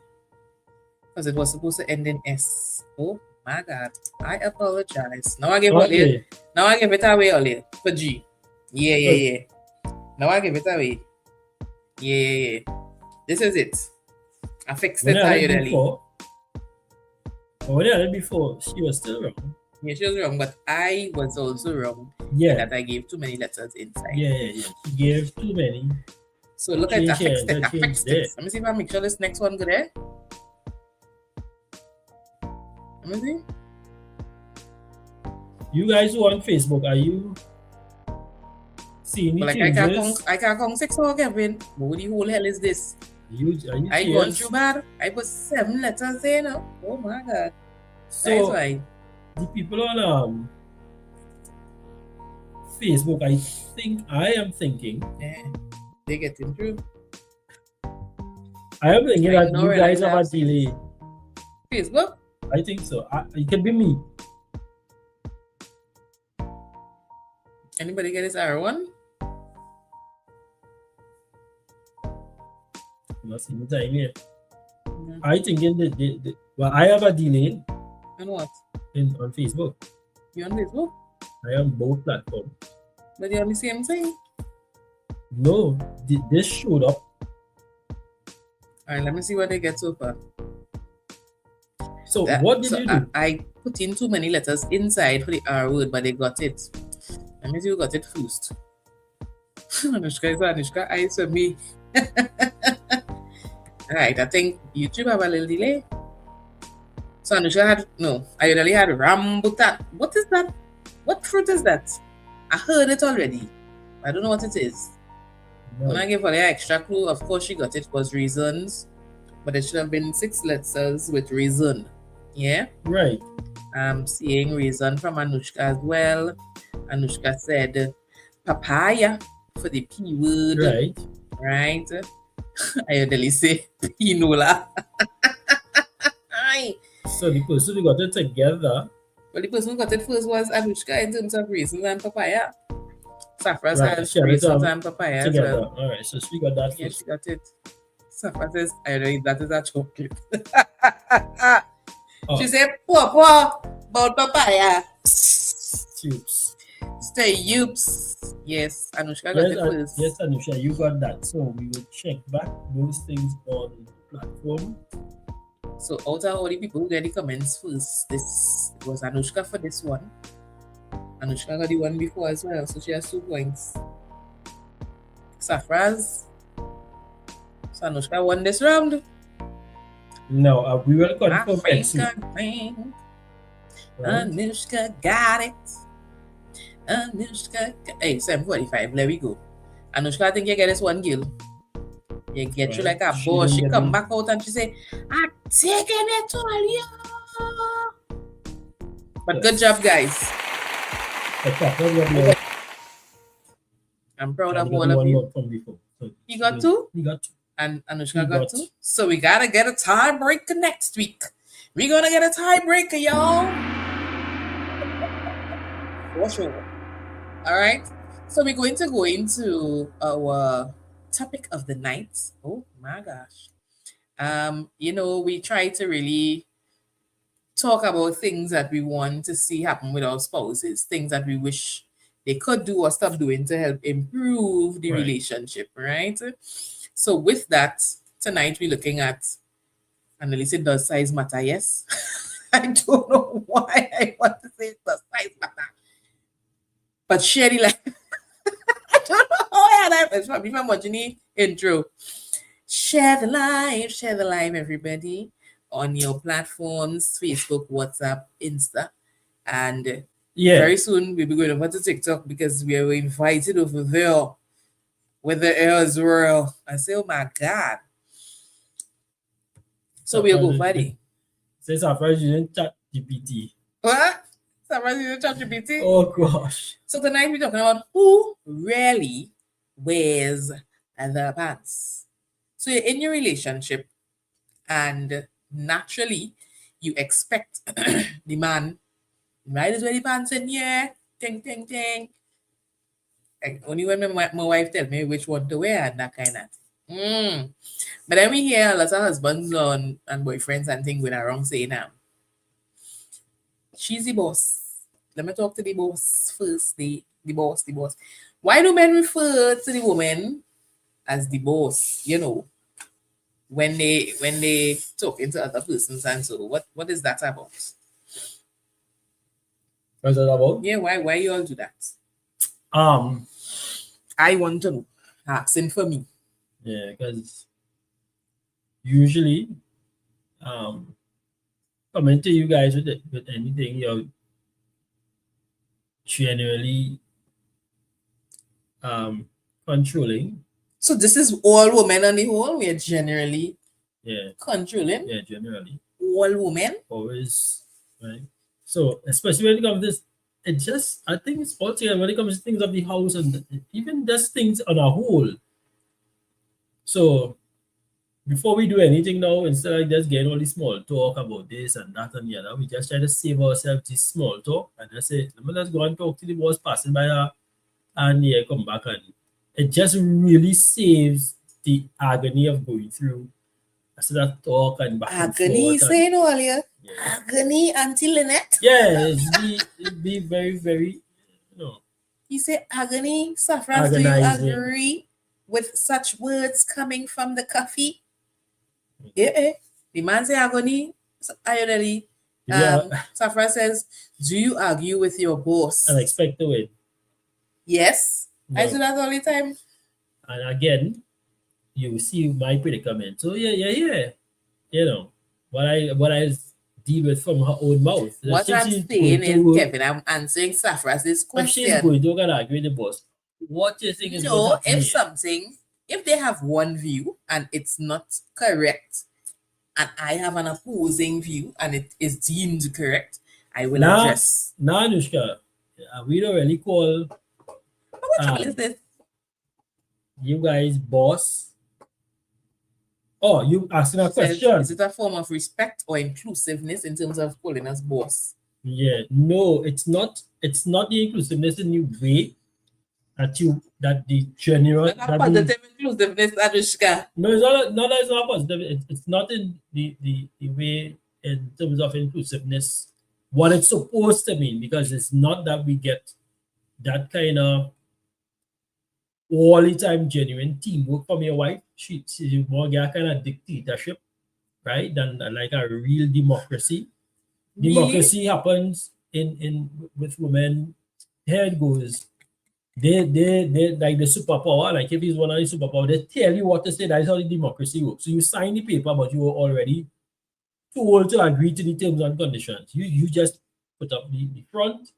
Because it was supposed to end in S. Oh my God. I apologize. Now I give Okay. it away earlier for G. Yeah. Now I give it away. Yeah. This is it. I fixed When it I had it immediately. before, when I had it before, she was still wrong. Yeah, she was wrong, but I was also wrong in Yeah. that I gave too many letters inside. Yeah. She gave too many. So look at Change here, I change fixed there. it. Let me see if I make sure this next one good there. Let me see. You guys who on Facebook, are you seeing the But like changes? I can't count 6 or Kevin. What the whole hell is this? Are you I serious? gone through bad. I put 7 letters there now. Oh my God. So That's why. the people on Facebook, I am thinking. Yeah. They getting through. I am thinking I that know you where guys I have a have delay. Facebook? I think so. It can be me. Anybody get this R1? I'm not seeing the time yet. Mhm. I thinking well, I have a delay And what? on Facebook. You on Facebook? I am both platforms. But you're on the same thing. No, this showed up. Alright, let me see what they get so far. So what did you do? I put in too many letters inside for the R word, but they got it. Let me see who got it first. Anushka, I saw me. Alright, I think YouTube have a little delay. So Anushka I already had rambutan. What is that? What fruit is that? I heard it already. I don't know what it is. No. When I gave her the extra clue, of course she got it was reasons, but it should have been 6 letters with reason. Yeah? Right. I'm seeing reason from Anushka as well. Anushka said papaya for the P word. Right. I usually say pinola. So the person who got it together. Well, the person who got it first was Anushka in terms of reasons and papaya. Safra has She had it, reasons and papaya together. as well. Alright, so she got that first. Yeah, she got it. Safra says, I know that is a chocolate. She said, Papa, about papaya. Tubes. Stay youps. Yes, Anushka got it first. Yes, Anusha, you got that. So we will check back those things on the platform. So out of all the people who get the comments first, it was Anushka for this one. Anushka got the one before as well, so she has 2 points. Safraz. So Anushka won this round. No, we will confirm next week. Anushka got it. Anushka. Hey, 7:45. There we go. Anushka, I think you get this one, Gil. You get you like a boss. She come back out and she say, I'm taking it all you. But good job, guys. I'm proud of all of you. He got 2? He got 2. And Anushka got 2. So we gotta get a tiebreaker next week. We're gonna get a tiebreaker, y'all. For sure. Alright. So we're going to go into our topic of the night. Oh my gosh. We try to really talk about things that we want to see happen with our spouses, things that we wish they could do or stop doing to help improve the relationship, right? So with that, tonight we're looking at, Annalise, does size matter? Yes. I don't know why I want to say does size matter. But share the life. I don't know how I had that. It's probably from watching the intro. Share the live, everybody, on your platforms, Facebook, WhatsApp, Insta. And very soon we'll be going over to TikTok because we are invited over there with the Israel. I say, oh my God. So we'll go for it. Say surprise you didn't chat GPT. What? Surprise you didn't chat GPT? Oh gosh. So tonight we're talking about who really wears the pants. So you're in your relationship and naturally you expect the man, right, is wear the pants in here, ting, ting, ting. Like only when my wife tells me which one to wear and that kind of thing. But then we hear a lot of husbands and boyfriends and things going around saying, she's the boss. Let me talk to the boss first. The boss. Why do men refer to the woman as the boss? When they talk into other persons and so what is that about? What's that about? Yeah, why you all do that? I want to know. Asking for me. Yeah, because usually, coming to you guys with anything, you're generally controlling. So this is all women on the whole. We are generally controlling. Yeah, generally. All women. Always, right? So especially when it comes to this, I think it's all together when it comes to things of the house and even just things on a whole. So before we do anything now, instead of just getting all this small talk about this and that and the other, we just try to save ourselves this small talk and just say, let's go and talk to the boss passing by her and come back, and it just really saves the agony of going through that talk and back and forth. Agony, saying earlier. Agony, Auntie Lynette. Yes, it'd be very, very, You say agony, Safras, do you agree with such words coming from the coffee? Yeah. The man say agony, irony. Safra says, do you argue with your boss? And expect to win. Yes. No. I do that all the time. And again, you see my predicament. So yeah. What I deal with from her own mouth. What I'm saying is, Kevin, I'm answering Safra's question. If she's going to argue with the boss, what do you think is going to happen? If they have one view and it's not correct, and I have an opposing view and it is deemed correct, I will address. Nah, Anushka, we don't really call what is this? You guys boss. Oh, you asking a question. Is it a form of respect or inclusiveness in terms of calling us boss? Yeah, no, it's not. It's not the inclusiveness in the way that the general positive inclusiveness, Anushka. No, it's not positive. It's not in the way in terms of inclusiveness what it's supposed to mean, because it's not that we get that kind of all the time genuine teamwork from your wife. She's more get kind of dictatorship, right? Than like a real democracy. Really? Democracy happens in with women. Here it goes. They like the superpower. Like if he's one of the superpower, they tell you what to say. That's how the democracy works. So you sign the paper, but you were already told to agree to the terms and conditions. You just put up the front,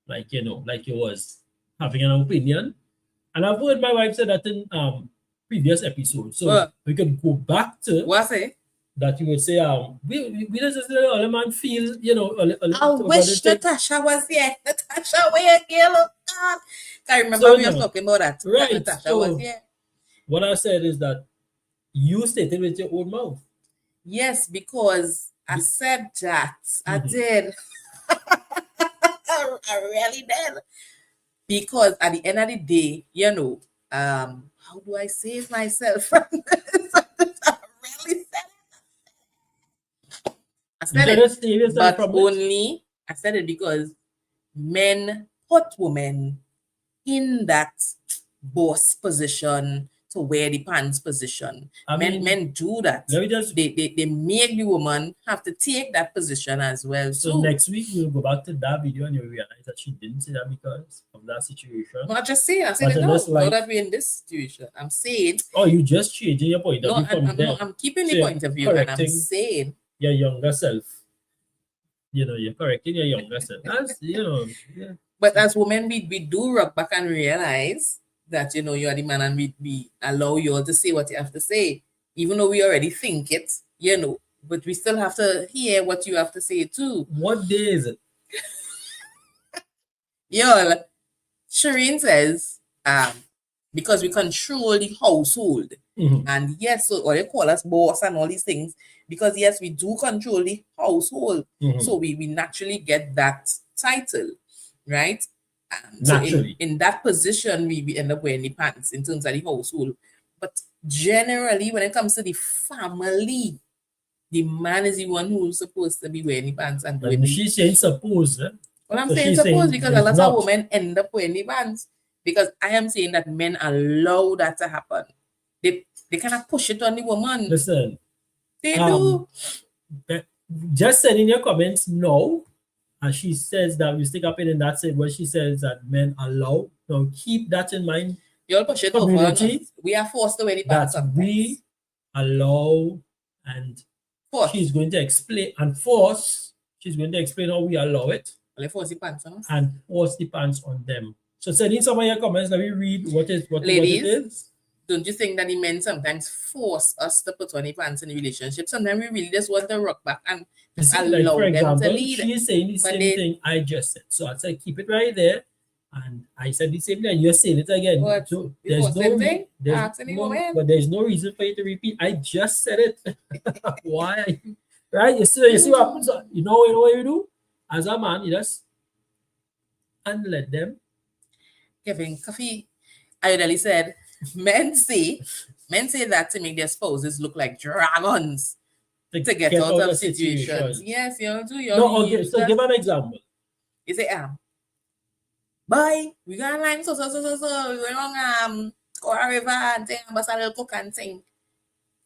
like like you was having an opinion. And I've heard my wife say that in previous episodes. So we can go back to what say that you would say we just let a man feel I wish Natasha was here. Natasha, where girl? God. I remember we were talking about that. Right. Natasha was here. What I said is that you stated with your own mouth. Yes, because I said that. I did. I really did. Because at the end of the day, how do I save myself from this? I really said it. I said it, but only I said it because men put women in that boss position to wear the pants position. Men do that. They make the woman have to take that position as well. So next week we'll go back to that video and you'll realize that she didn't say that because of that situation. No, I just say I said no that we're in this situation. I'm saying. Oh, you just changing your point of view from there. No, I'm keeping the point of view and I'm saying your younger self. You're correcting your younger self. That's yeah. But as women, we do rock back and realize that you're the man and we allow you all to say what you have to say, even though we already think it, but we still have to hear what you have to say too. What day is it? Y'all, Shireen says, because we control the household, and yes, so or they call us boss and all these things, because yes, we do control the household, so we naturally get that title, right? So in that position, we end up wearing the pants in terms of the household. But generally, when it comes to the family, the man is the one who's supposed to be wearing the pants and doing And the. she's saying suppose. Well, I'm So saying she's suppose saying because a there's lot not. of women end up wearing the pants. Because I am saying that men allow that to happen. They kind of push it on the woman. Listen, They do. just send in your comments no. And she says that we stick up in that said what she says that men allow. Now keep that in mind. You'll push it over on Community us. We are forced to wear the that pants sometimes. we allow and Force. she's going to explain and force. She's going to explain how we allow it Well, they force the pants on us. and force the pants on them. So send in some of your comments. Let me read what it Ladies, is. Don't you think that the men sometimes force us to put on the pants in the relationship? Sometimes we really just want to rock back and allow for example, them to lead. she's saying the same thing I just said. So I said keep it right there. And I said the same thing, and you're saying it again. What? So there's no reason for you to repeat. I just said it. Why? Right? You see what happens? You know what you do? As a man, you just unlet them. Kevin, coffee. I already said, men say that to make their spouses look like dragons to get out of situations. Yes, you do. No, okay. So give an example. You say, boy, we got line so we going on Cora River and thing, but a little cook and thing.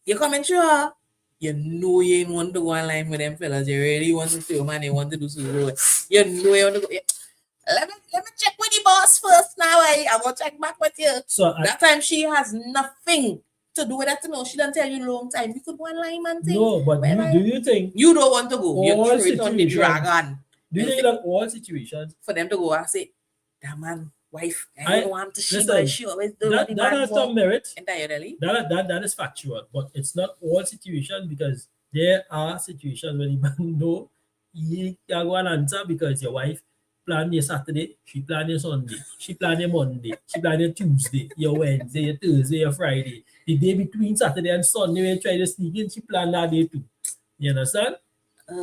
You coming through? You know you ain't want to go online with them fellas. You really want to see man, you want to do so good. You know you want to go. Let me check with the boss first now. I will check back with you. So that time she has nothing to do with that. No, she don't tell you long time. You could go online and thing. No, but do you think you don't want to go? You throw it on the dragon. Do you think that all situations for them to go and say, that man, wife, I don't want to she, but she always do that has some merit. Entirely. That is factual, but it's not all situations because there are situations when you man know you can go and answer because your wife plan your Saturday, she plan your Sunday, she plan your Monday, she plan your Tuesday, your Wednesday, your Thursday, your Friday. The day between Saturday and Sunday, when you try to sneak in, she plan that day too. You understand?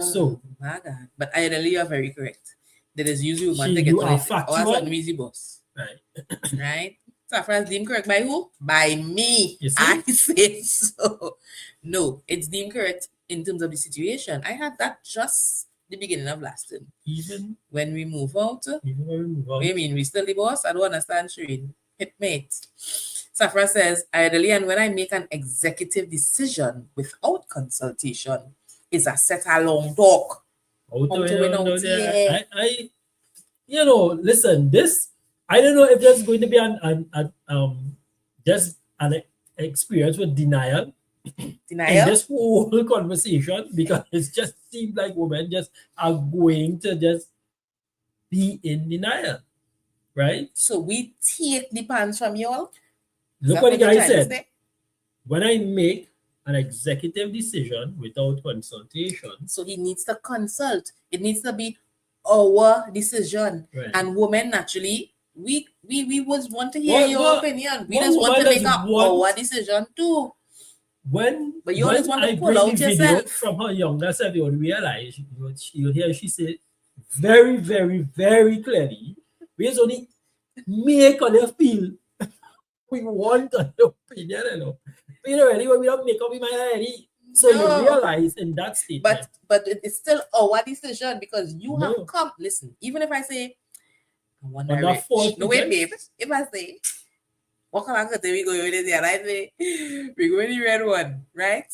So, my God. But I really are very correct. That is usually one to get to it. Or an easy boss. Right. Right? Safran's deemed correct by who? By me. I say so. No, it's deemed correct in terms of the situation. I had that just the beginning of last term. Even when we move out. I mean, we still the boss? I don't understand, Shireen. Hitmate. Safra says, ideally, and when I make an executive decision without consultation, is a set along talk. I listen, this, I don't know if there's going to be just an experience with denial in this whole conversation, because it just seems like women just are going to just be in denial, right? So we take the pants from you all. Look what the guy said. When I make an executive decision without consultation. So he needs to consult. It needs to be our decision. Right. And women naturally, we was want to hear your opinion. We just want to make our decision too. But you always want to pull out yourself. From her younger self, you will realize, you'll hear she say very, very, very clearly, we just only make on your feel. We want an opinion, you know. We don't make up in my head. So you realize in that statement. But it's still our decision because you have come. Listen, even if I say, wait, babe. If I say, what color we go with this? And I say, we go with the red one, right?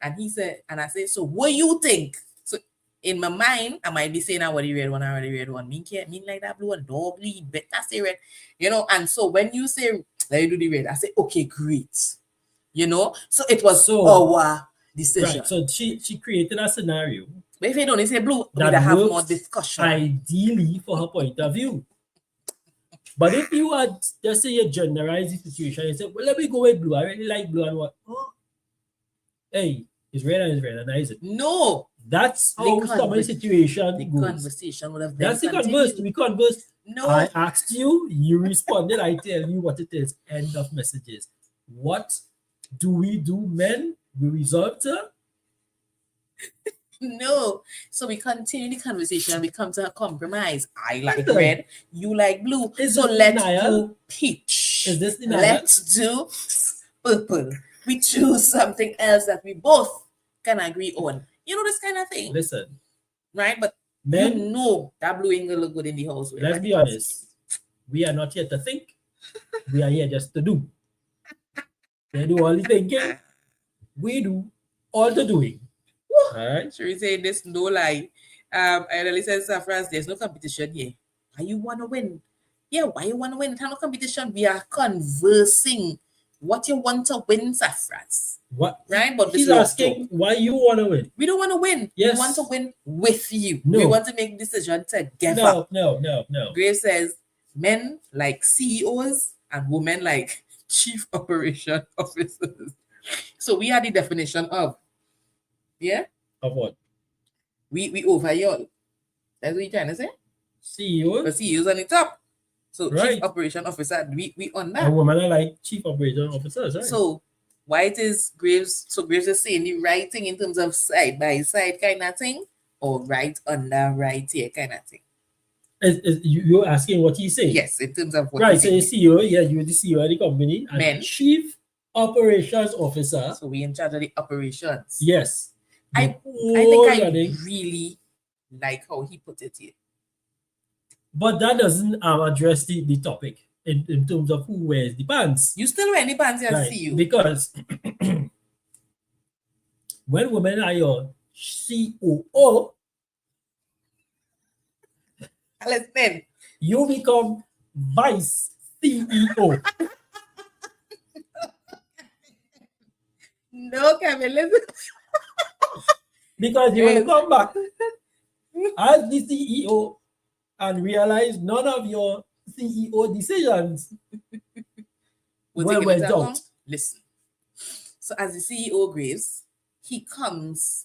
And he said, and I say, so what you think? So in my mind, I might be saying, I want the red one, I want the red one. Mean like that blue one, dog bleed, better say red. And so when you say, let me do the red, I say, okay, great. So it was our decision. Right. So she created a scenario. But if you don't say blue, we'd have more discussion. Ideally for her point of view. But if you had, just say you generalize the situation, you say, well, let me go with blue. I really like blue and what? Oh, hey, it's red and it's red, and that is it. No. That's how some situation goes. Conversation would have That's the converse. We conversed. No. I asked you, you responded, I tell you what it is. End of messages. What do we do, men? We resolve to? No. So we continue the conversation and we come to a compromise. I like red, you like blue. So let's do peach. Is this denial? Let's do purple. We choose something else that we both can agree on. You know, this kind of thing. Listen, right? But men, you know that blue ain't gonna look good in the house. let's be honest. We are not here to think. We are here just to do. They do all the thinking. We do all the doing. All right. Should we say this? No lie. I really said, Safras, there's no competition here. Why you wanna win? Yeah, why you wanna win? It's not no competition. We are conversing. What you want to win, Safras? What? Right? But he's asking why you want to win. We don't want to win. Yes. We want to win with you. No. We want to make decision together. No. Grace says men like CEOs and women like chief operation officers. So we are the definition of, yeah? Of what? We over y'all. That's what you're trying to say? CEOs? But CEOs on the top. So Right. chief operation officer, we on that. And women are like chief operation officers, right? So why it is Graves, so Graves is saying the right thing in terms of side by side kind of thing, or right under right here kind of thing? You're asking what he's saying? Yes, in terms of what right, so the CEO, yeah, you're the CEO of the company, and Men. chief operations officer. So we in charge of the operations. Yes. I think I really like how he put it here. But that doesn't address the topic in terms of who wears the pants. You still wear the pants here, Right, CEO. because when women are your COO, Listen. you become vice CEO. No, Kevin, listen. Because you will come back as the CEO and realize none of your CEO decisions went out. Listen. So as the CEO Graves,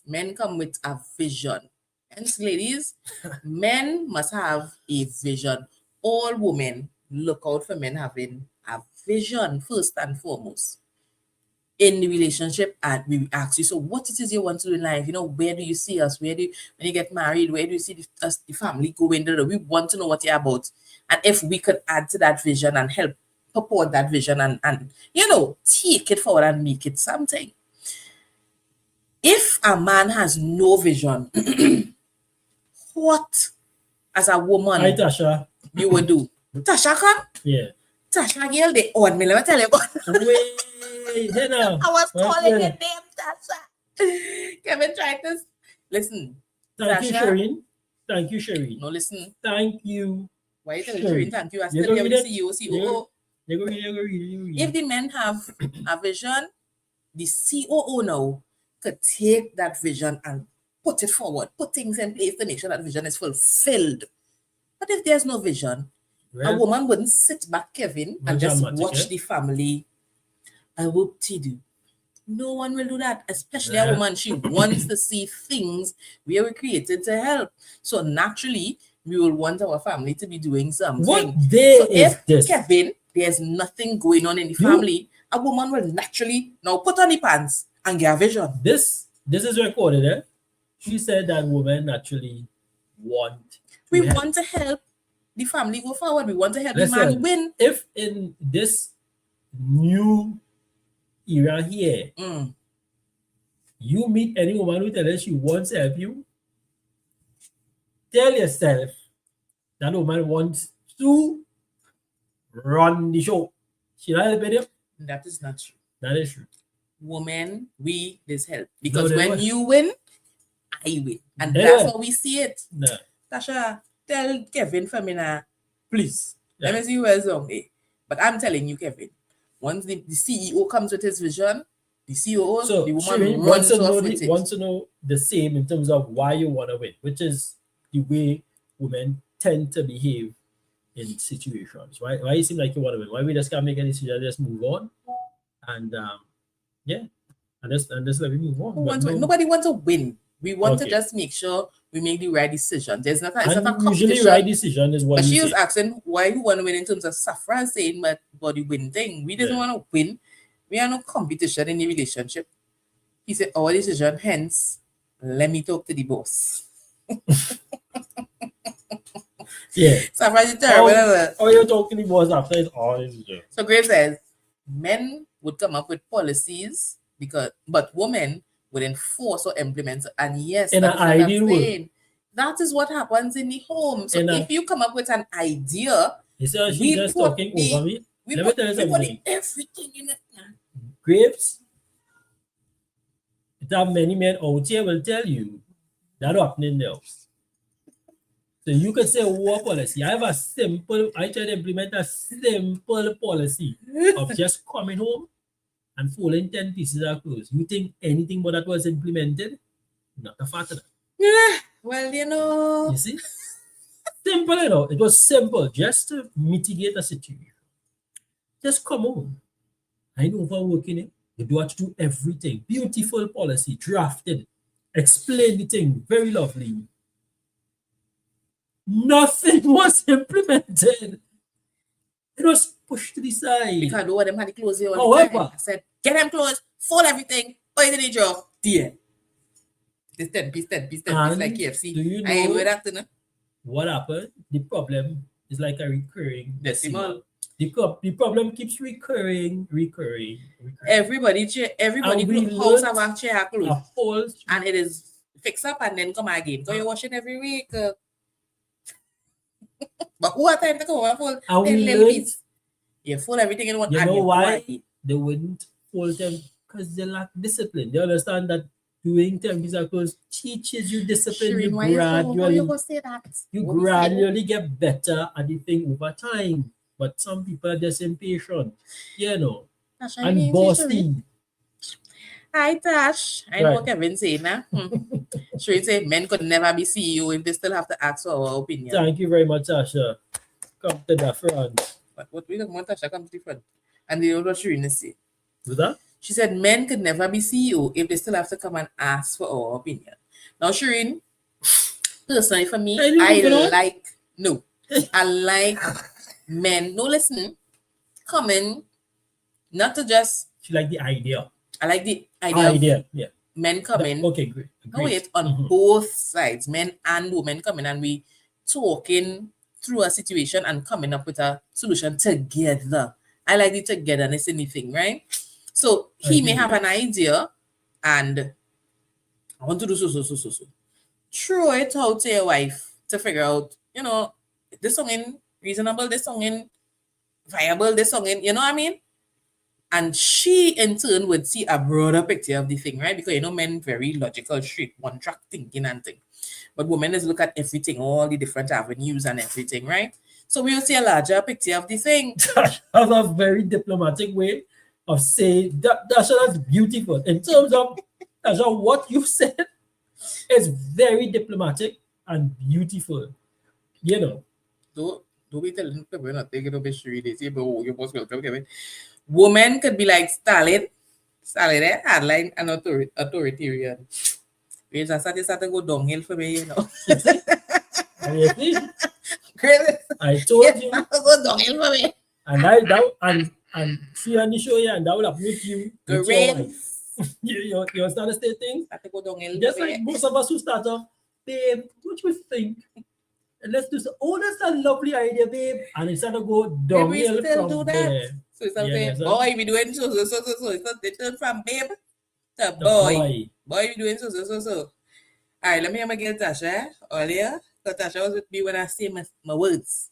men come with a vision. Hence, ladies, men must have a vision. All women look out for men having a vision first and foremost in the relationship. And we ask you, so what it is you want to do in life? You know, where do you see us? When you get married, where do you see the family going? We want to know what you're about. And if we could add to that vision and help support that vision and you know, take it forward and make it something. If a man has no vision, what as a woman Hi, Tasha. you would do? Tasha come? Yeah. Tasha girl, they own me. Let me tell you about Wait, hey now. I was calling your Yeah. name, Tasha. Kevin tried this. Listen. Thank you, Tasha. Shireen. Thank you, Shireen. No, listen. Thank you. Why you telling Sure. Shireen thank you? I You still go here read with it? CEO, COO. You go read. If the men have a vision, the COO now could take that vision and put it forward, put things in place to make sure that vision is fulfilled. But if there's no vision, a woman wouldn't sit back, Kevin, and just watch the family. I whoop to do. No one will do that, especially a woman. She wants to see things we were created to help. So naturally, we will want our family to be doing something. What day so is if this? Kevin, there's nothing going on in the family, a woman will naturally now put on the pants and get a vision. This is recorded, eh? She said that women naturally want. We want to help the family go forward. We want to help the man Listen, win. If in this new era here, you meet any woman who tells you she wants to help you, tell yourself that woman wants to run the show. She not helping you? That is not true. That is true. Women, this help. Because No, when won't. you win, I win. And They that's won't. how we see it. No. Tasha, tell Kevin Femina, please. Yeah. Let me see where's on it. But I'm telling you, Kevin, once the CEO comes with his vision, the COO, So the woman Shireen runs off with it. wants to know the same in terms of why you want to win, which is the way women tend to behave in situations. Why you seem like you want to win? Why we just can't make a decision, just move on, and and just let me move on. Nobody wants to win. We want to Okay. just make sure we make the right decision. It's not a And competition. usually right decision is what But you she say. was asking why we want to win in terms of Safra saying but the win thing. We didn't want to win. We are no competition in the relationship. He said our decision, hence let me talk to the boss. Yeah. Safra is terrible. Or you're talking to the boss after it's all decision. So Grace says men would come up with policies but women would enforce or implement. And yes, In that an is what I'm ideal world. saying. That is what happens in the home. So In a- if you come up with an idea, You see how she's we just put talking the- over me? we Let me put, tell you we put something. everything in it. Grapes, that many men out here will tell you that happening there. So you could say war policy. I try to implement a simple policy of just coming home and folding 10 pieces of clothes. You think anything but that was implemented? Not a factor. Yeah, well, you know. You see? Simple, you know. It was simple just to mitigate the situation. Just come home. I know overworking it. You do have to do everything. Beautiful policy, drafted, explain the thing, very lovely. Nothing was implemented. It was pushed to the side. Because no one of them had the clothes here all the time. However, I said, get them clothes, fold everything, put it in the drawer. There. This 10 piece like KFC. do you I ain't know with that, you know. what happened? The problem is like a recurring Decimal. The problem keeps recurring. Everybody house have a chair A clothes. whole And it is fix up and then come again. So you're washing every week. But who have time to come and fold And 10 we little learned- piece? You fold everything in one. You and know you why? pour it. they wouldn't fold them because they lack discipline. They understand that doing 10 pieces of clothes teaches you discipline. Shireen, You why you gradually gonna say that? you What we say? gradually get better at the thing over time. But some people are just impatient, you know, Tasha, and you mean Shireen? bossy. Hi, Tash. I know Right. what Kevin saying, nah? Shireen say men could never be CEO if they still have to ask for our opinion. Thank you very much, Tasha. Come to the front. But what we don't want Tasha come to the front. And you know what Shireen is saying? Do that? She said men could never be CEO if they still have to come and ask for our opinion. Now, Shireen, personally for me, I like men. No, listen, coming, not to just. She like the idea. I like the idea of Yeah. men coming. Okay, great. No, wait, on both sides, men and women coming, and we talking through a situation and coming up with a solution together. I like the togetherness in the thing, right? So he may have an idea and I want to do so. Throw it out to your wife to figure out, you know, this song in reasonable, this song in viable, this song in, you know what I mean? And she in turn would see a broader picture of the thing, right? Because you know, men very logical, straight, one track thinking and thing. But women is look at everything, all the different avenues and everything, right? So we will see a larger picture of the thing. That's a very diplomatic way of saying that. That's beautiful. In terms of what you said, is very diplomatic and beautiful. You know. Don't be telling people we're not taking over street. They say, but you're most welcome, Kevin. Women could be like Stalin, hardline and authoritarian. We just started go downhill for me, you know. Crazy. I told you. Go downhill for me. And see on the show here, and that will happen with you. With your wife. You understand the state thing? Just like most of us who start off, babe, what do you think? And let's do so. Oh, that's a lovely idea, babe. And it's started to go downhill from there. So it's saying, boy, we doing so. It's not the turn from babe to boy. Boy, we doing so. All right, let me have my girl Tasha earlier. Because Tasha was with me when I say my words.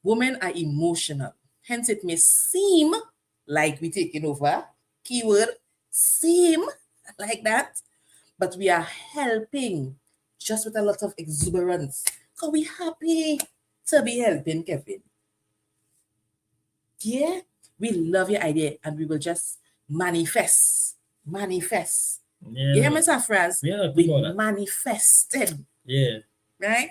Women are emotional. Hence, it may seem like we're taking over. Keyword, seem like that. But we are helping just with a lot of exuberance. Because we're happy to be helping, Kevin. Yeah? We love your idea and we will just manifest. Yeah. You hear me, Safraz? Yeah, we manifested. Yeah. Right?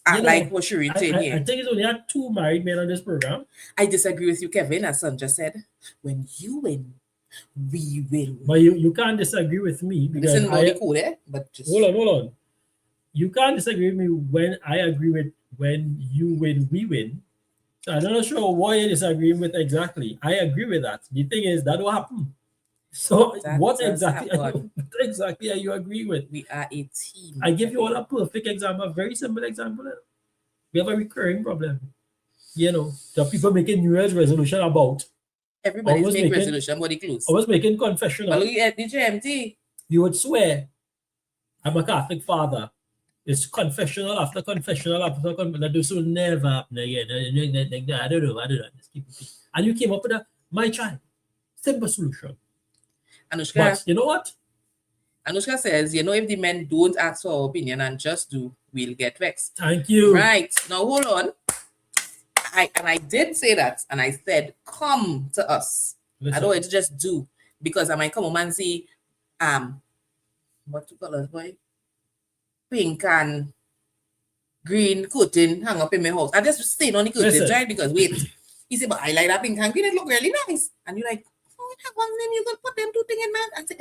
I like what Shireen said here. I think it's only had 2 married men on this program. I disagree with you, Kevin. As Son just said, when you win, we win. But you can't disagree with me because hold on. You can't disagree with me when I agree with when you win, we win. So I'm not sure what you're disagreeing with exactly. I agree with that. The thing is that will happen. So what exactly are you agreeing with? We are a team. I give you all a perfect example, a very simple example. We have a recurring problem. You know, the people making New Year's resolution about Everybody's was make making- resolution, body close. I was making confession. But look at the GMT. You would swear, I'm a Catholic father. It's confessional after confessional after confessional. This will never happen again. I don't know. Just keep it. And you came up with my child. Simple solution. Anushka, But you know what? Anushka says, if the men don't ask for our opinion and just do, we'll get vexed. Thank you. Right. Now, hold on. I did say that, and I said, come to us. Listen. I don't want to just do, because I might come home and see, what you call us, boy? Pink and green curtain hang up in my house. I just stayed on the curtains, Listen. right? Because wait, he said, but I like that pink and green, it look really nice. And you're like, oh, that one, then you can put them two things in that. And say,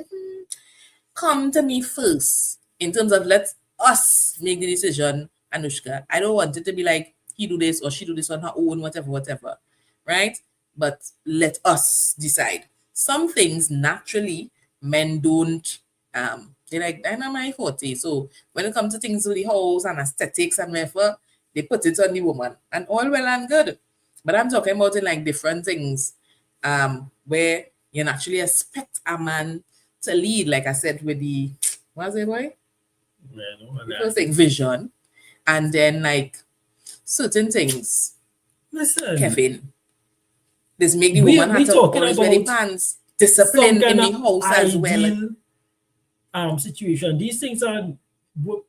come to me first, in terms of let us make the decision, Anushka. I don't want it to be like, he do this or she do this on her own, whatever, right? But let us decide. Some things naturally men don't, they're like, that's not my forte. So when it comes to things with the house and aesthetics and whatever, they put it on the woman, and all well and good. But I'm talking about in like different things, where you naturally expect a man to lead, like I said, with the, what's it, boy? First thing, vision, and then like certain things. Listen. Kevin, this make the woman have to always wear the pants. Discipline in the house as well. Situation. These things are,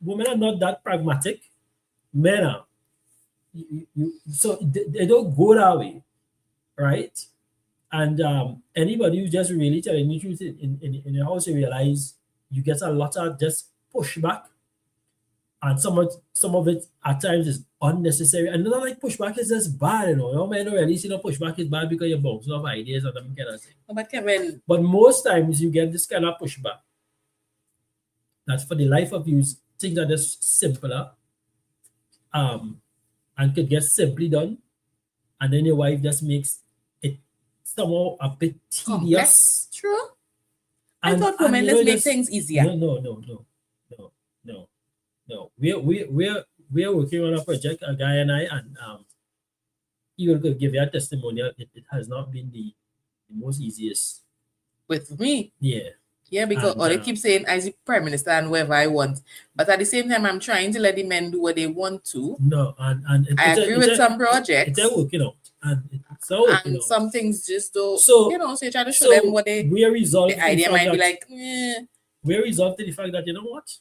women are not that pragmatic. Men are. So they don't go that way, right? And anybody who's just really telling the truth in your house, you realize you get a lot of just pushback, and some of it at times is unnecessary. And not like pushback is just bad, Your men don't really see pushback is bad because you're bouncing off ideas and them kind of thing. But Kevin, but most times you get this kind of pushback. That's for the life of you. Things are just simpler, and could get simply done, and then your wife just makes it somehow a bit tedious. True. I thought women just make things easier. No. We're working on a project, a guy and I, and he will give you a testimonial. It has not been the most easiest. With me? Yeah, because they keep saying I the prime minister and whoever I want, but at the same time I'm trying to let the men do what they want to. No, and I agree with some projects. It's working out, and some things just don't. So so you try to show them what they. We are resolved. The idea might be like. We're resolved to the fact that what,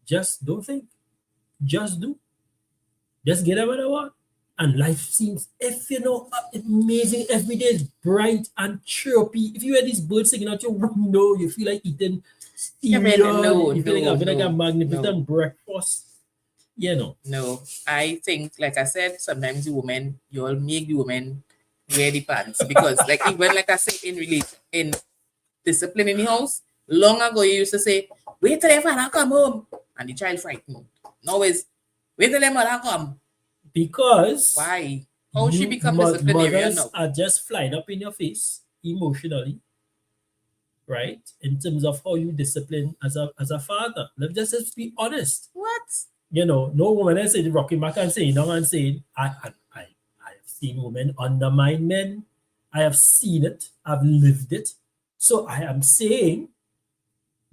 just don't think, just do, just get what I want. And life seems, amazing. Every day is bright and chirpy. If you hear these birds singing out your window, you feel like eating cereal. You feel like having a magnificent breakfast. No, I think, like I said, sometimes the women, you all make the women wear the pants. Because, even like I say, in discipline in the house, long ago you used to say, wait till your father come home. And the child frightened. Now it's, wait till your mother come. Because why? How she become disciplinarian now? Are just flying up in your face emotionally, right? In terms of how you discipline as a father. Let's just be honest. What? No woman is saying rocking back and saying no and saying I have seen women undermine men. I have seen it. I've lived it. So I am saying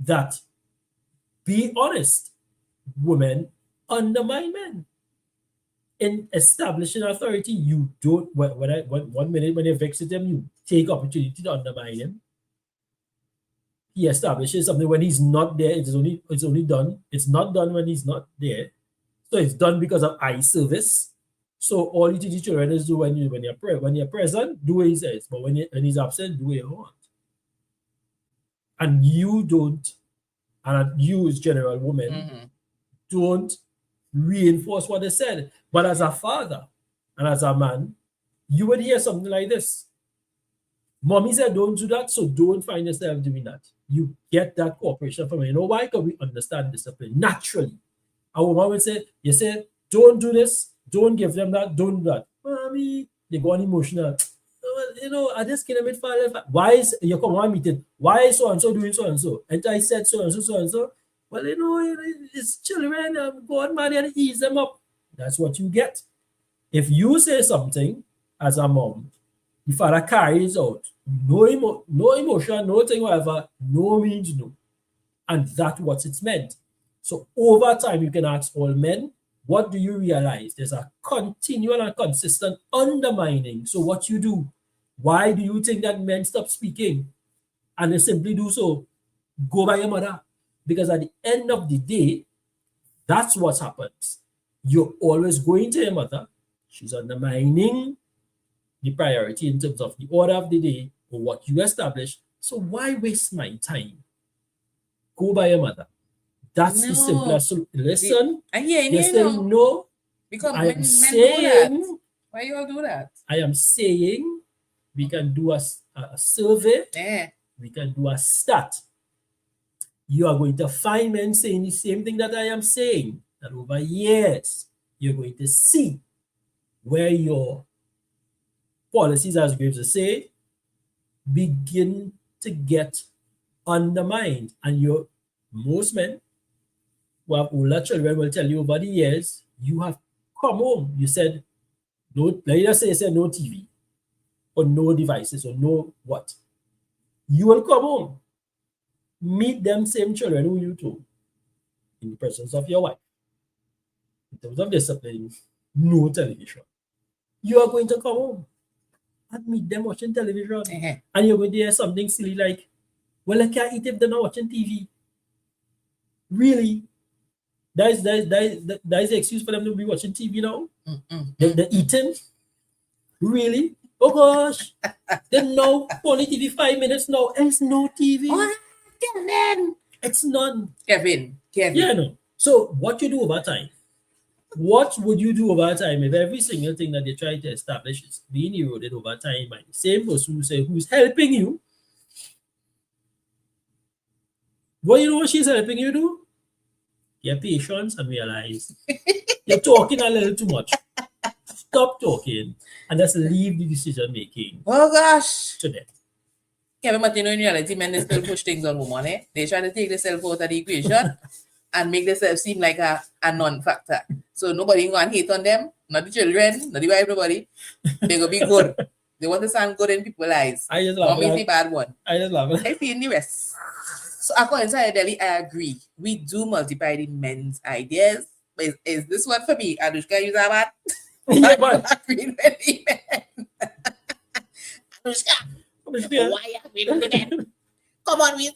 that be honest. Women undermine men. In establishing authority, you don't. When 1 minute when you vex them, you take opportunity to undermine him. He establishes something when he's not there. It's only done. It's not done when he's not there. So it's done because of eye service. So all you teach children is do when you're present, do what he says. But when he's absent, do what you want. And you don't. And you as general woman don't reinforce what they said. But as a father and as a man, you would hear something like this. Mommy said don't do that, so don't find yourself doing that. You get that cooperation from me. Why? Because we understand discipline naturally. Our woman would say, you say, don't do this, don't give them that, don't do that. Mommy, they go on emotional. I just can't admit why is you come on meeting? Why is so and so doing so and so? And I said so and so, so and so. Well, it's children, go on, man, and ease them up. That's what you get. If you say something as a mom The father carries out no emotion, no thing, whatever. No means no. And that's what it's meant. So over time, you can ask all men, what do you realize? There's a continual and consistent undermining. So what you do? Why do you think that men stop speaking? And they simply do so. Go by your mother. Because at the end of the day, that's what happens. You're always going to your mother. She's undermining the priority in terms of the order of the day or what you establish. So why waste my time? Go by your mother. That's the simplest. So listen, you're saying no. Because I am men do that. saying, Why you all do that? I am saying we can do a survey. Yeah. We can do a stat. You are going to find men saying the same thing that I am saying. That over years, you're going to see where your policies, as Graves to say, begin to get undermined. And most men who have older children will tell you over the years, you have come home. You said, no, let us say you said no TV or no devices or no what. You will come home, meet them same children who you told in the presence of your wife. In terms of discipline, no television. You are going to come home and meet them watching television. And you're going to hear something silly like, well, I can't eat if they're not watching TV. Really? That is the excuse for them to be watching TV now? They're eating? Really? Oh gosh. Then no, only TV 5 minutes now. It's no TV. What? Kevin. It's none. Kevin. Yeah, no. So what you do over time? What would you do over time if every single thing that they try to establish is being eroded over time by the same person who's helping you? What you know what she's helping you do? Get patience and realize you're talking a little too much. Stop talking and just leave the decision making. Oh gosh. To them. Kevin, but you know, in reality, men they still push things on women. Eh? They try to take themselves out of the equation and make themselves seem like a non-factor. So nobody going to hate on them, not the children, not the wife, nobody. They're going to be good. They want to sound good in people's eyes. I just love it. Bad one. I just love it. I feel the rest. So according to Delhi, I agree. We do multiply the men's ideas. But is this one for me? Anushka, use that? Yeah, but agree with the men. Anushka, why are we doing that? Come on, we say,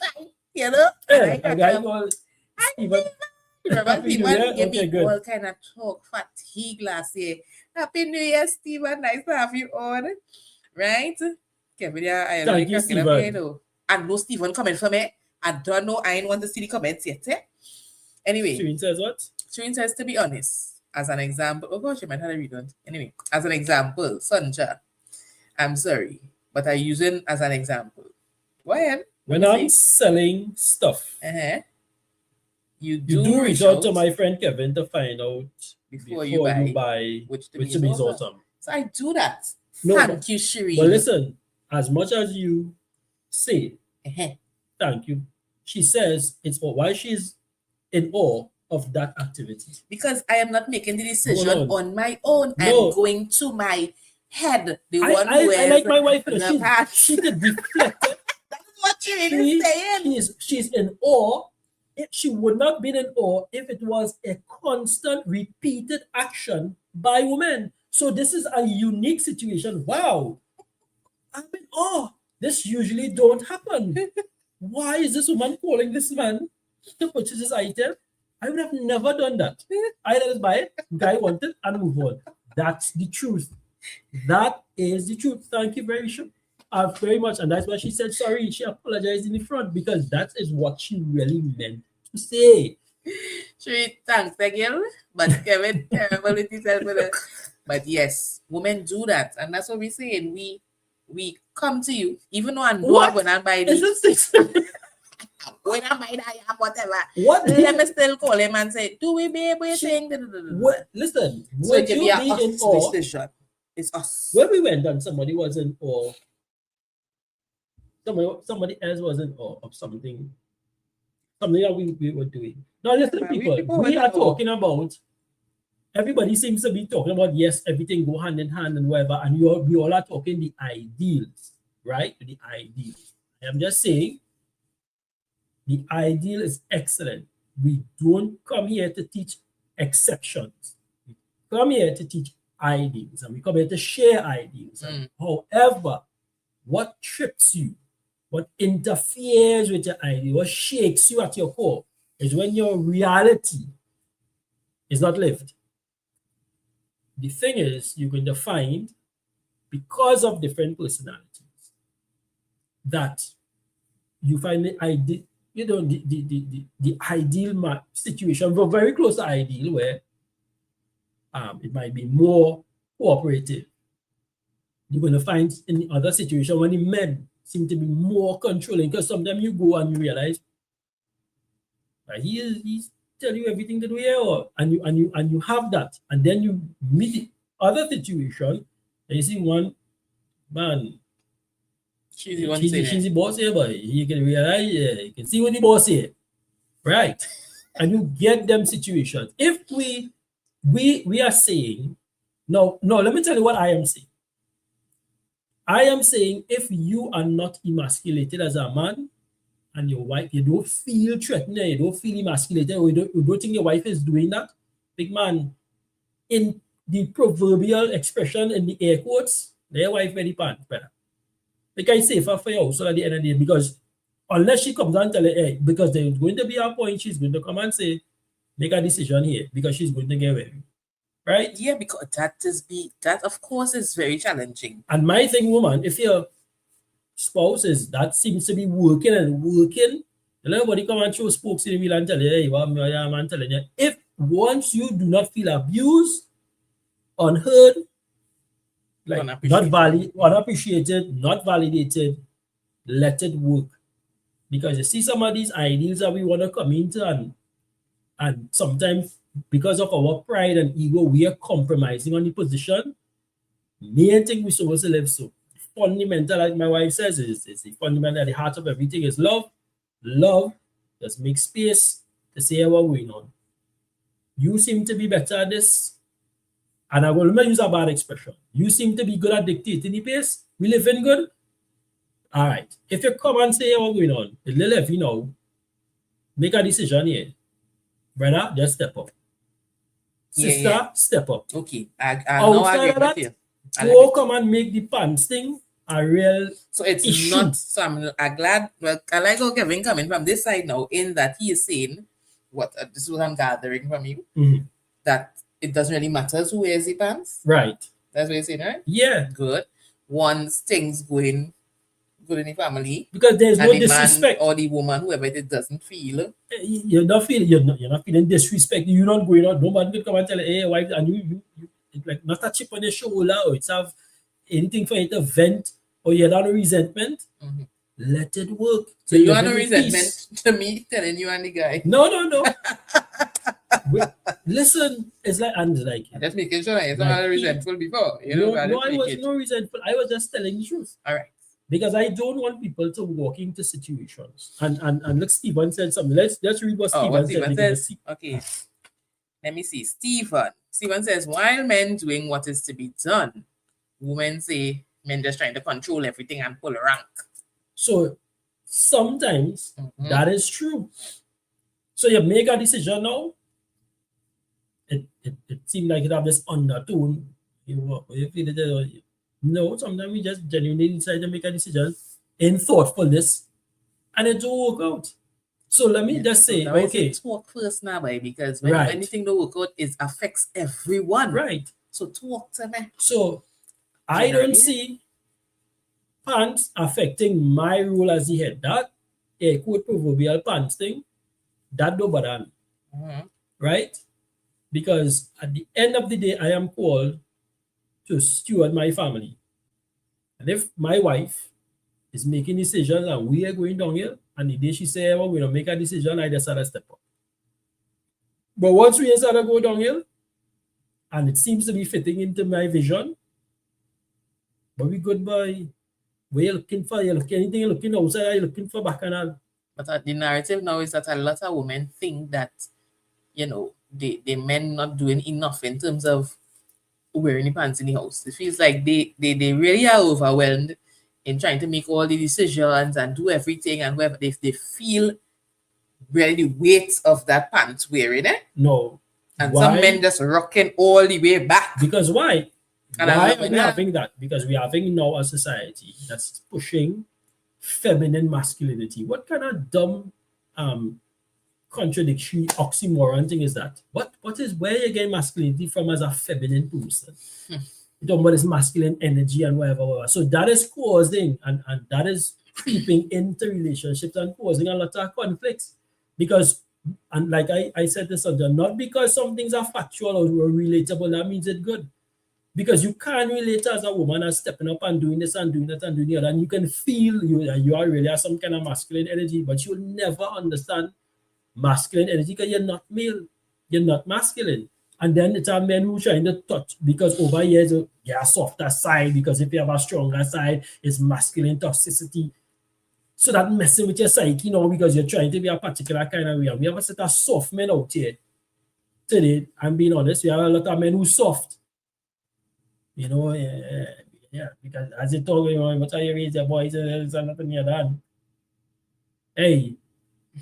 you know? Hey, a guy called Stephen. Remember, Stephen gave me all kind of talk fatigue last year. Happy New Year, Stephen. Nice to have you on. Right? Kevin, I thank you, Stephen. And no Stephen comment for me. I don't know. I ain't want to see the comments yet. Eh? Anyway. Shireen says what? Shireen says, to be honest, as an example, oh gosh, you might have to read it. Anyway, as an example, Sonja, I'm sorry, but I use it as an example. Go ahead. When I'm selling stuff, you do reach out to my friend Kevin to find out before you buy which is awesome. So I do that. Thank you, Shireen. But listen, as much as you say, thank you, she says it's why she's in awe of that activity. Because I am not making the decision on my own. I'm going to my head. I like my wife. She could deflect it. That's what Shireen is saying. She's in awe. She would not have been in awe if it was a constant, repeated action by women. So this is a unique situation. Wow. I'm in awe. This usually don't happen. Why is this woman calling this man to purchase this item? I would have never done that. I just buy it, guy wanted, and move on. That's the truth. That is the truth. Thank you very much. And that's why she said sorry. She apologized in the front because that is what she really meant to say. Thanks, Tegil. But Kevin, but yes, women do that. And that's what we're saying. We come to you, even though I know when I buy this. When I buy that, whatever. What? Let me still call him and say, do we be able to think? Listen, so it can be an us decision. It's us. When we went and somebody was in awe, somebody else was in awe of something that we were doing. Now listen, people, we are talking about everybody seems to be talking about, yes, everything go hand in hand and whatever, and we all are talking the ideals, right? The ideals. I'm just saying, the ideal is excellent. We don't come here to teach exceptions. We come here to teach ideals, and we come here to share ideals. However, what trips you, what interferes with your idea, what shakes you at your core, is when your reality is not lived. The thing is, you're going to find, because of different personalities, that you find the ideal, the ideal situation, but very close to ideal, where it might be more cooperative. You're going to find in the other situation when the men seem to be more controlling, because sometimes you go and you realize that he's telling you everything to do here, and you have that, and then you meet the other situation, and you see one man, she's the boss here, but you can realize, you can see what the boss here, right? And you get them situations. If we are saying, no, let me tell you what I am saying. I am saying, if you are not emasculated as a man, and your wife, you don't feel threatened, you don't feel emasculated, or you don't think your wife is doing that, big man, in the proverbial expression, in the air quotes, their wife very pants better. Because it's safer for you also at the end of the day, because unless she comes and tell you, hey, because there's going to be a point, she's going to come and say, make a decision here, because she's going to get married. Right? Yeah, because that of course is very challenging. And my thing, woman, if your spouse that seems to be working, everybody come and show spokes in the wheel and tell you, hey, I'm telling you, if once you do not feel abused, unheard, like unappreciated, not validated, let it work. Because you see some of these ideals that we want to come into, and sometimes because of our pride and ego, we are compromising on the position. Main thing we're supposed to live so. Fundamental, like my wife says, is the fundamental at the heart of everything is love. Love, just make space to say what's going on. You seem to be better at this, and I will not use a bad expression. You seem to be good at dictating the pace. We live in good. All right. If you come and say what's going on, if you know, make a decision here. Brother, just step up. Sister, step up. Okay. I'll agree with you. Go come and make the pants thing a real so it's issue. Not so I'm glad. Well, I like how Kevin coming from this side now, in that he is saying what this is what I'm gathering from you, that it doesn't really matter who wears the pants. Right. That's what you're saying, right? Yeah. Good. Once things going good in the family, because there's no disrespect, man or the woman, whoever it is, doesn't feel. You're not feeling disrespect. You're not going out. Nobody can come and tell you, hey, wife, and you like not a chip on your shoulder, or it's have anything for you to vent, or you're not a resentment. Let it work. So you are no resentment to me telling you and the guy. No. Listen, it's like, and like, just making sure it's not resentful before. No, I was no resentful. I was just telling the truth. All right. Because I don't want people to walk into situations. And look, Stephen said something. Let's read what Stephen says. Okay. Let me see. Stephen says, while men doing what is to be done, women say men just trying to control everything and pull a rank. So sometimes that is true. So you make a decision now. It seems like it have this undertone. No, sometimes we just genuinely decide to make a decision in thoughtfulness, and it will work out. So let me just say, okay. Talk first now, because when anything don't work out, it affects everyone. Right. So talk to me. So I don't see pants affecting my role as the head. That a quote proverbial pants thing, that don't bother me. Right? Because at the end of the day, I am called to steward my family. And if my wife is making decisions and we are going downhill, and the day she says, well, we're going to make a decision, I just had to step up. But once we start to go downhill, and it seems to be fitting into my vision, but we good boy. What you're looking for? You're looking anything, you're looking outside, you're looking for bacchanal. But the narrative now is that a lot of women think that, the men not doing enough in terms of wearing the pants in the house. It feels like they really are overwhelmed in trying to make all the decisions and do everything, and whether they feel really the weight of that pants wearing it. No. And some men just rocking all the way back. Because why? And why are we having that? Because we are having now a society that's pushing feminine masculinity. What kind of dumb contradictory oxymoron thing is that? What is where you get masculinity from as a feminine person? You talking about this masculine energy and whatever. So that is causing and that is creeping into relationships and causing a lot of conflicts. Because, and like I said this under, not because some things are factual or relatable, that means it's good. Because you can't relate as a woman as stepping up and doing this and doing that and doing the other, and you can feel you are really have some kind of masculine energy, but you'll never understand masculine energy because you're not male, you're not masculine. And then it's our men who trying to touch, because over years you have a softer side, because if you have a stronger side, it's masculine toxicity. So that messing with your psyche, because you're trying to be a particular kind of way. And we have a set of soft men out here. Today, I'm being honest, we have a lot of men who soft. Yeah, because as you talk, what are you raise your boys and nothing you're done. Hey,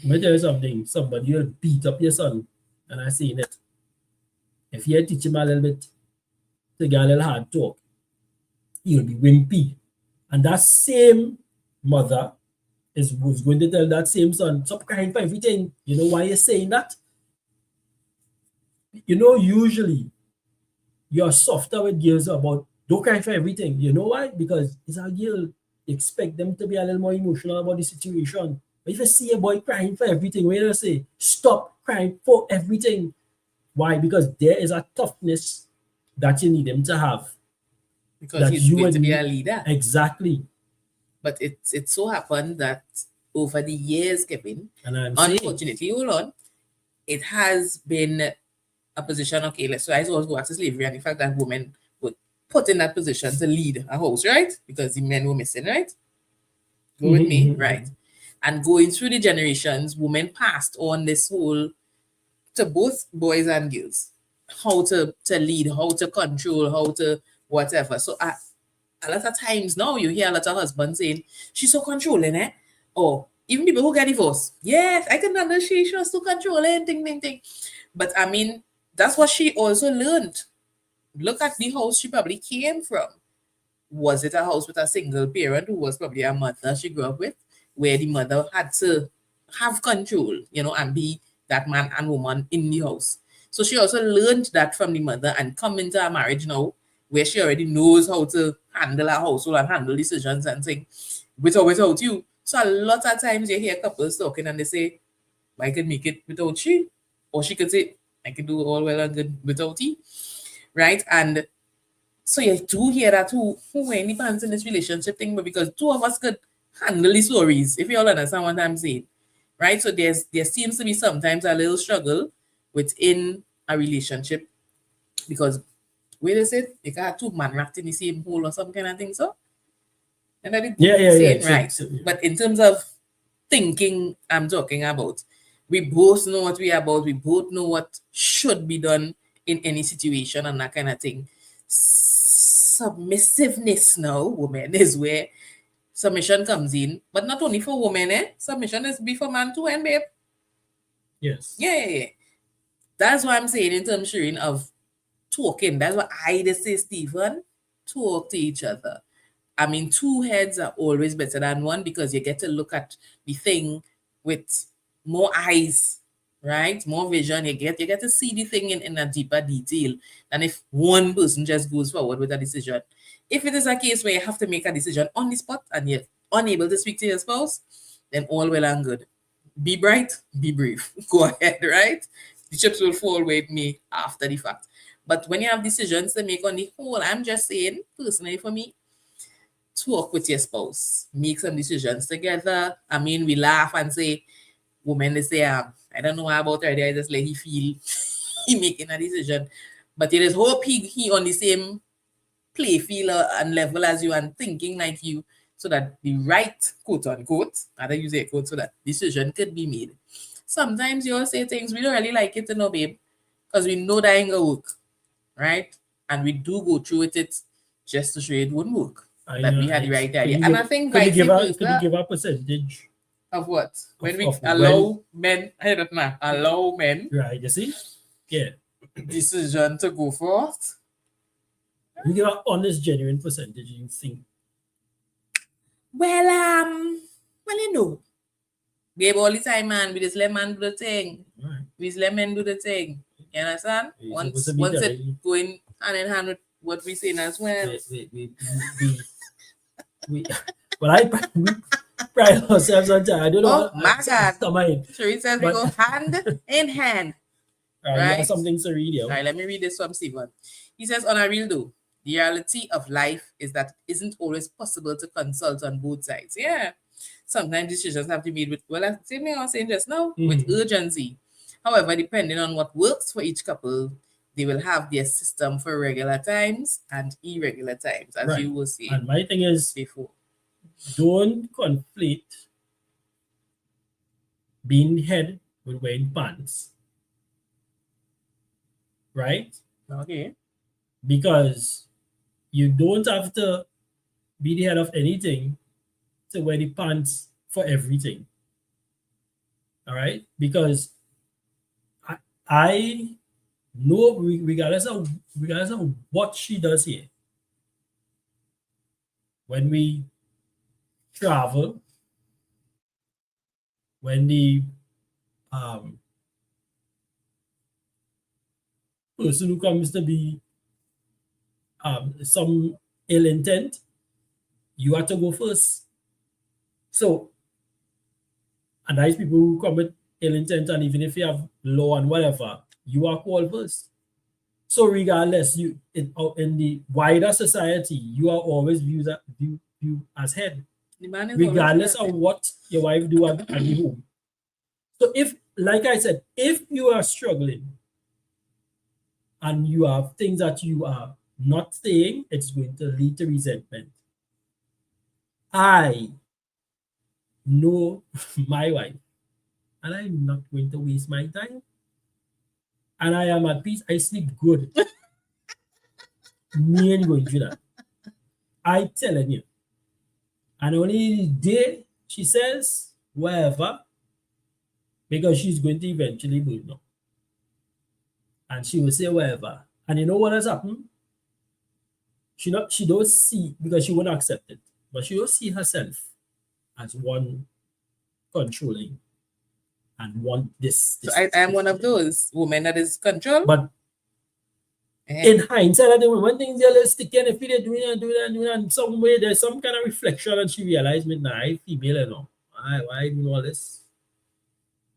let me tell you something. Somebody will beat up your son, and I seen it. If you teach him a little bit to get a little hard talk, he'll be wimpy. And that same mother was going to tell that same son, stop crying for everything. You know why you're saying that? Usually you're softer with girls about don't cry for everything. You know why? Because it's a girl. You expect them to be a little more emotional about the situation. But if you see a boy crying for everything, what do you say? Stop crying for everything. Why? Because there is a toughness that you need him to have. Because he's going to be a leader. Exactly. But it so happened that over the years, Kevin, and unfortunately, hold on, it has been a position, okay, so I always go back to slavery and the fact that women were put in that position to lead a house, right? Because the men were missing, right? Go with me, right? And going through the generations, women passed on this whole to both boys and girls, how to lead, how to control, how to whatever. So a lot of times now you hear a lot of husbands saying, she's so controlling, eh? Or even people who get divorced. Yes, I can understand she was so controlling, thing. But I mean, that's what she also learned. Look at the house she probably came from. Was it a house with a single parent who was probably a mother she grew up with, where the mother had to have control, and be that man and woman in the house. So she also learned that from the mother and come into a marriage now where she already knows how to handle a household and handle decisions and things without you. So a lot of times you hear couples talking and they say, I can make it without she. Or she could say, I can do all well and good without you. Right? And so you do hear that who any pants in this relationship thing, but because two of us could handle the stories, if you all understand what I'm saying. Right? So there seems to be sometimes a little struggle within a relationship because where is it? You can have two men wrapped in the same hole or some kind of thing, so? And that is right. So, but in terms of thinking, I'm talking about, we both know what we're about. We both know what should be done in any situation and that kind of thing. Submissiveness now, women, is where submission comes in. But not only for women, submission is be for man too, and babe. Yes. Yeah. That's why I'm saying in terms, Shireen, of talking. That's what I just say, Stephen. Talk to each other. I mean, two heads are always better than one because you get to look at the thing with more eyes, right? More vision. You get to see the thing in a deeper detail than if one person just goes forward with a decision. If it is a case where you have to make a decision on the spot and you're unable to speak to your spouse, then all well and good. Be bright, be brave. Go ahead, right? The chips will fall with me after the fact. But when you have decisions to make on the whole, I'm just saying, personally for me, talk with your spouse, make some decisions together. I mean, we laugh and say, women, they say, I don't know about her, I just let he feel he making a decision. But it is hope he on the same play field and level as you and thinking like you, so that the right, quote unquote, I don't use a quote, so that decision could be made. Sometimes you'll say things, we don't really like it, babe. because we know that ain't gonna work, right? And we do go through with it just to show it won't work. That we had the right idea. And I think could you give versa a percentage of what? When we of allow men, I don't know, allow men, right? You see, yeah, decision to go forth. you give an honest, genuine percentage. You think? Well, you know, babe, all the time, man, we just let man do the thing. Right. We just let men do the thing. You understand? Once it going hand in hand with what we saying as well. Well, we pride ourselves on time. I don't know. Oh my God! Sheree says we go hand in hand. Right? Something to read. All right, let me read this from Stephen. He says, on a real though, the reality of life is that it isn't always possible to consult on both sides. Yeah. Sometimes decisions have to be made with, well, that's the same thing I was saying just now, with urgency. However, depending on what works for each couple, they will have their system for regular times and irregular times, as you were saying. And my thing is, before, don't conflate being head with wearing pants. Right? Okay. Because you don't have to be the head of anything to wear the pants for everything. All right? Because I know, regardless of what she does here, when we travel, when the person who comes to be some ill intent, you have to go first. So, and nice people who come with ill intent, and even if you have law and whatever, you are called first. So regardless, you in the wider society, you are always viewed as head, regardless of what your wife do at the home. So if, like I said, if you are struggling and you have things that you are not saying, it's going to lead to resentment. I know my wife, and I'm not going to waste my time. And I am at peace. I sleep good. Me ain't going through that. I telling you. And only the day she says wherever, because she's going to eventually burn up. And she will say wherever. And you know what has happened? She don't see, because she won't accept it, but she don't see herself as one controlling and one this. So I am one of those women that is control. But in hindsight, the women things they're sticky, and if they're doing and some way there's some kind of reflection, and she realized, nah, I female enough. Why doing all this?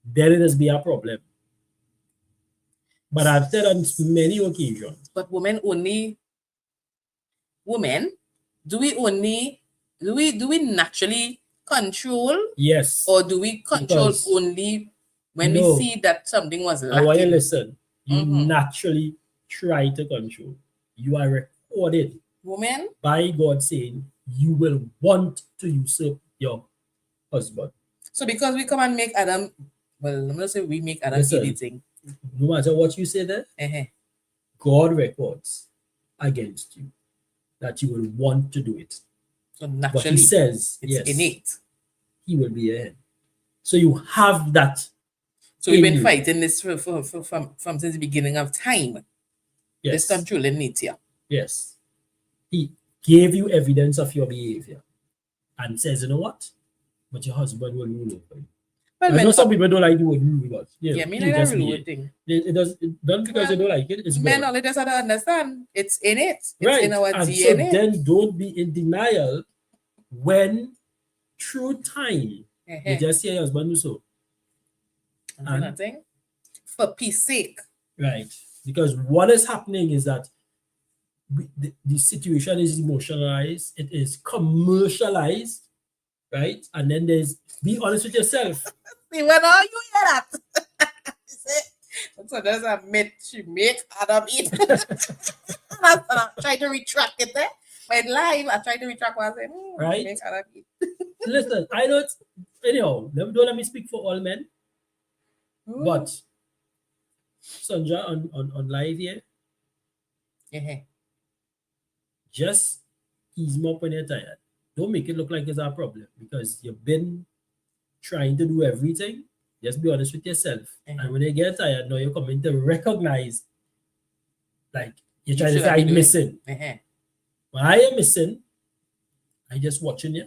Then it has be a problem. But I've said on many occasions. But women, do we naturally control? Yes. Or do we control only when we see that something was lacking? I want you to listen. You naturally try to control. You are recorded, woman, by God saying you will want to usurp your husband. So because we come and make Adam, well, I'm not saying we make Adam editing. No matter what you say there, God records against you that you will want to do it. So naturally, but he says, it's innate. He will be ahead. So you have that. So we've been fighting this from since the beginning of time. Yes. This controlling nature. Yes. He gave you evidence of your behavior and says, you know what? But your husband will rule over you. Well, I know some people don't like the word rule, but yeah, me like that rule thing. It don't because they don't like it. It's men only just have to understand it's in it. It's right. In our and DNA. So then don't be in denial when through time you just hear your husband do so. And nothing. For peace sake. Right. Because what is happening is that the situation is emotionalized, it is commercialized, right? And then there's be honest with yourself. See, when all you hear that, so there's a myth she make Adam eat. I try to retract it there. But live, I try to retract what I said. Right? Make Adam eat. Listen, I don't, anyhow, don't let me speak for all men. But Sandra, on live here, just ease them up when you're tired. Don't make it look like it's a problem because you've been trying to do everything. Just be honest with yourself. And when you get tired, now you're coming to recognize, like, you're trying to say, I'm missing. When I am missing, I just watching you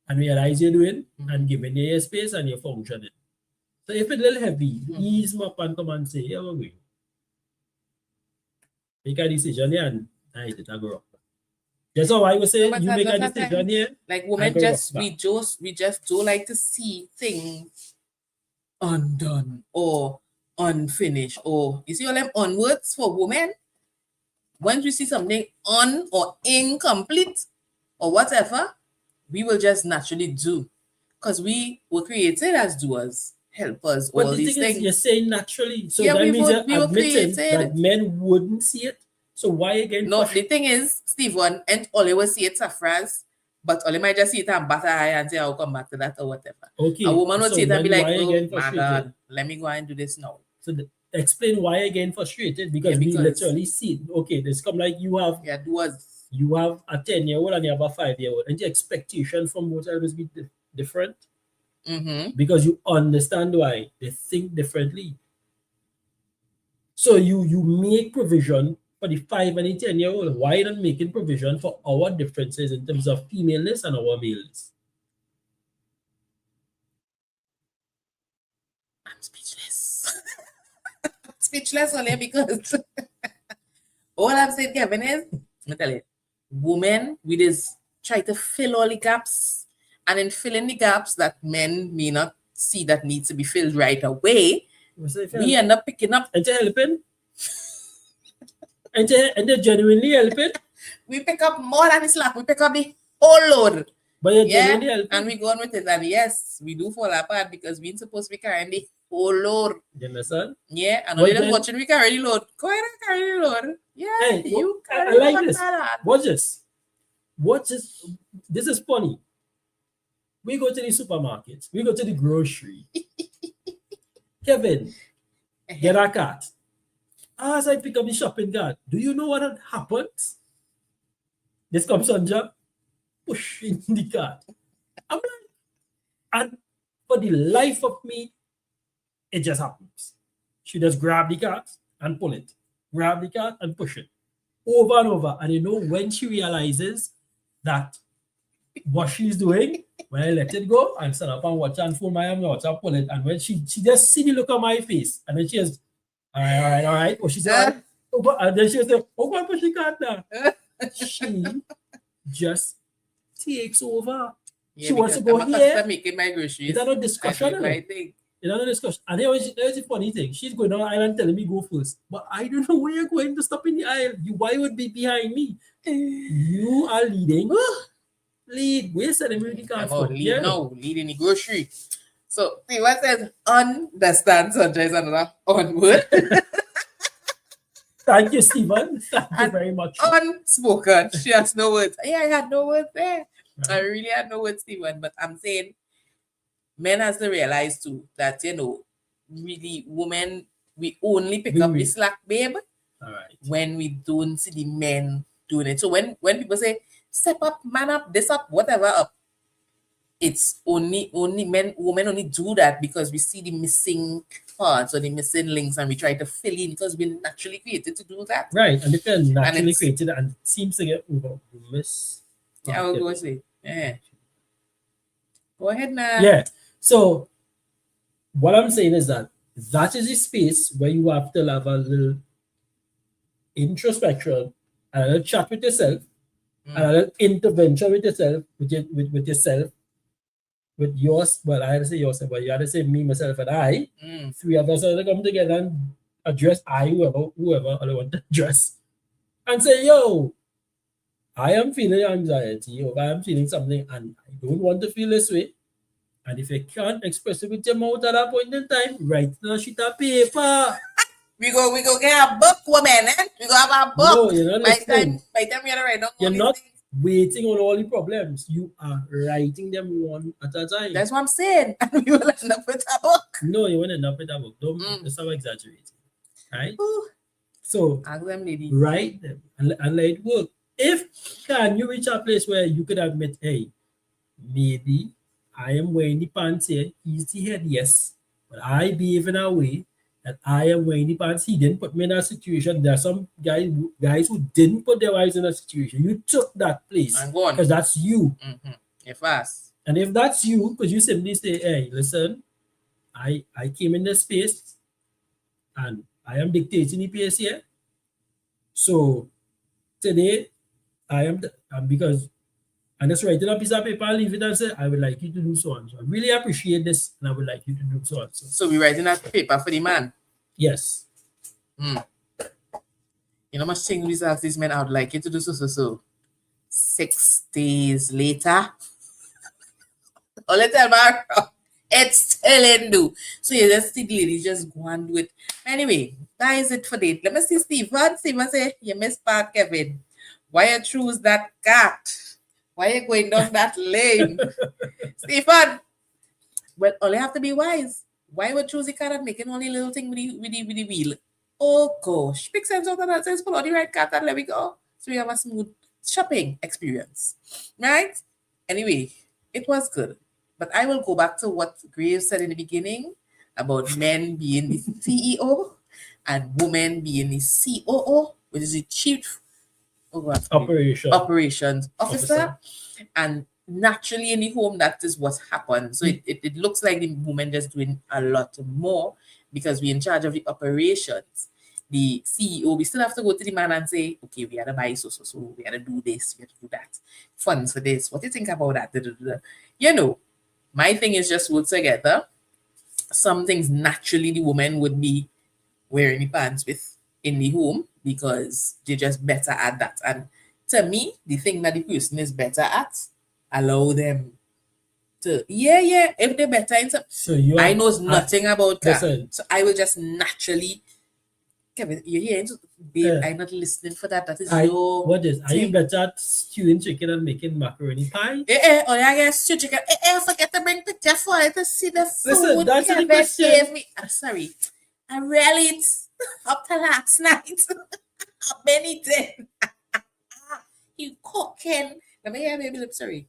and realize you're doing and giving you your space and you're functioning. So if it's a little heavy, ease them up and come and say, yeah, we're going. Make a decision here and I did not go up. That's all I was saying. You make a decision here. Like women we just don't like to see things undone or unfinished, or you see all them onwards for women. Once we see something on or incomplete or whatever, we will just naturally do because we were created as doers, helpers, all these things. You're saying naturally, so that means you're admitting that men wouldn't see it. So why again? No, the thing is, Stephen, and all will see it phrase, but all might just see it and batter eye and say, I'll come back to that or whatever. Okay. A woman would see it and be like, oh my God, let me go and do this now. So explain why again frustrated, because we literally see it. Okay, this come like you have a 10-year-old and you have a 5-year-old, and the expectation from both sides be different because you understand why they think differently. So you make provision for the 5 and the 10-year-old. Why not making provision for our differences in terms of femaleness and our maleness? I'm speechless. Speechless only because all I'm saying, Kevin, is, let me tell you, women, we just try to fill all the gaps, and in filling the gaps that men may not see that needs to be filled right away, we end up picking up. And they're helping. and they're genuinely helping. We pick up more than the slack. We pick up the whole load. But you're genuinely helping. And we go on with it. And yes, we do fall apart because we're supposed to be carrying the whole load. You understand? Yeah, and only just watching we carry the load. Go ahead and carry the load. Yeah, hey, you carry I like this. Watch this. Watch this. This is funny. We go to the supermarket. We go to the grocery. Kevin, get a cart. As I pick up the shopping cart, do you know what happens? This comes Sandra, push in the cart. I'm like, and for the life of me, it just happens. She just grab the cart and pull it. Grab the cart and push it. Over and over. And you know, when she realizes that what she's doing, when I let it go, I'm stand up and watch and fold my arm, watch and pull it. And when she just see the look on my face, and then she has, all right. Oh, she said, and then she said, oh, go and push the cart now. She just takes over. Yeah, she wants to go here. Making my groceries. It's not a discussion. It's not a discussion. And there's a funny thing. She's going down the aisle and telling me go first. But I don't know where you're going to stop in the aisle. Why would be behind me? You are leading. Lead. We're sending me the car. Lead in the grocery. So, see what says understand, Sandra is another onward. Thank you, Stephen. Thank you very much. Unspoken. She has no words. Yeah, I had no words there. Right. I really had no words, Stephen. But I'm saying men has to realize too that, you know, really women, we only pick up the slack, babe. All right. When we don't see the men doing it. So when people say, step up, man up, this up, whatever up, it's only women only do that because we see the missing parts or the missing links and we try to fill in because we're naturally created to do that. Right. And if they're naturally created and it seems to get over, we miss. Yeah, I will go say. Yeah. Go ahead now. Yeah. So what I'm saying is that is a space where you have to have a little introspection and a little chat with yourself and a little intervention with yourself, with yourself, with yours. Well, I had to say yourself, but you had to say me, myself, and I. 3 of us are to come together and address whoever I want to address, and say, yo, I am feeling anxiety, or I am feeling something, and I don't want to feel this way. And if you can't express it with your mouth at that point in time, write on a sheet of paper. We go get a book, woman. We go have a book. No, you're not listening. By the time you're right, you're not waiting on all the problems. You are writing them one at a time. That's what I'm saying. And we will end up with a book. No, you won't end up with a book. Don't stop exaggerating. right? Ooh, So ask them, ladies. write them and let it work. If can you reach a place where you could admit, hey, maybe I am wearing the pants here, he's the head, yes, but I behave in a way that I am wearing the pants. He didn't put me in a situation. There are some guys who didn't put their wives in a situation. You took that place And go on. because that's you. You're fast. And if that's you, because you simply say, hey, listen, I came in this space and I am dictating the pace here. So today I am because and just write it on a piece of paper and leave it and say, I would like you to do so and so. I really appreciate this and I would like you to do so and so. So we writing that paper for the man. Yes. You know much thing we ask these men, I would like you to do so. 6 days later. Oh, let's tell Mark. It's still in do. So you just see the ladies just go and do it. Anyway, that is it for that. Let me see Stephen. Stephen say, you missed part, Kevin. Why you choose that cat? Why you going down that lane? Stephen, well, all you have to be wise. Why would choose the cat and making only little thing with the wheel? Oh gosh, pick sense out of that says follow the right cat and let me go. So we have a smooth shopping experience. Right? Anyway, it was good. But I will go back to what Graves said in the beginning about men being the CEO and women being the COO, which is the chief operations officer. And naturally in the home, that is what happens. So it looks like the woman just doing a lot more because we're in charge of the operations. The CEO, we still have to go to the man and say, okay, we had to buy so, we had to do this, we had to do that. Funds for this. What do you think about that? You know, my thing is just work together. Some things naturally the woman would be wearing the pants with in the home because they're just better at that. And to me, the thing that the person is better at, allow them to, if they're better in something. So I know nothing about that. Listen. So I will just naturally, Kevin, you're here, babe, I'm not listening for that. That is your what is, are you better at stewing chicken and making macaroni pie? Oh, yeah, I guess stew chicken. I forget to bring picture for it to see the food. Listen, that's the question. Gave me. I'm sorry. I really up to last night. Many days. You cooking. Let me hear baby lip, sorry.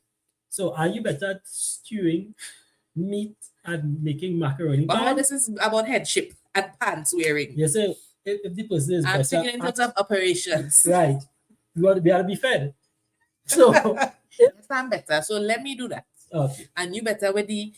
So are you better at stewing meat and making macaroni pie? But this is about headship and pants wearing. Yes, sir. If the person is I'm thinking in terms of operations. Right. You want to be able to be fed. So I'm better. So let me do that. Okay. And you better with the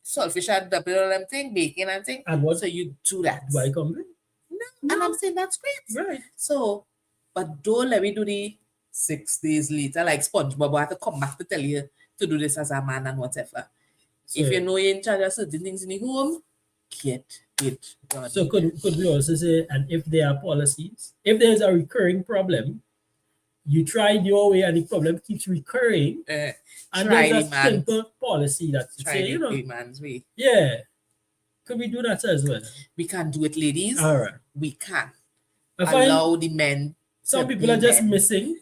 saltfish and double them thing, bacon and thing. And what? So you do that. Do I come in? No. And I'm saying that's great. Right. So, but don't let me do the 6 days later, like SpongeBob, I have to come back to tell you to do this as a man and whatever. So, if you know you're in charge of certain things in the home, get it done. So could we also say, and if there are policies, if there's a recurring problem, you tried your way and the problem keeps recurring, and there's a simple policy that you say, man's way. Yeah. Could we do that as well? We can do it, ladies. All right. We can. Allow the men. Some people are just missing.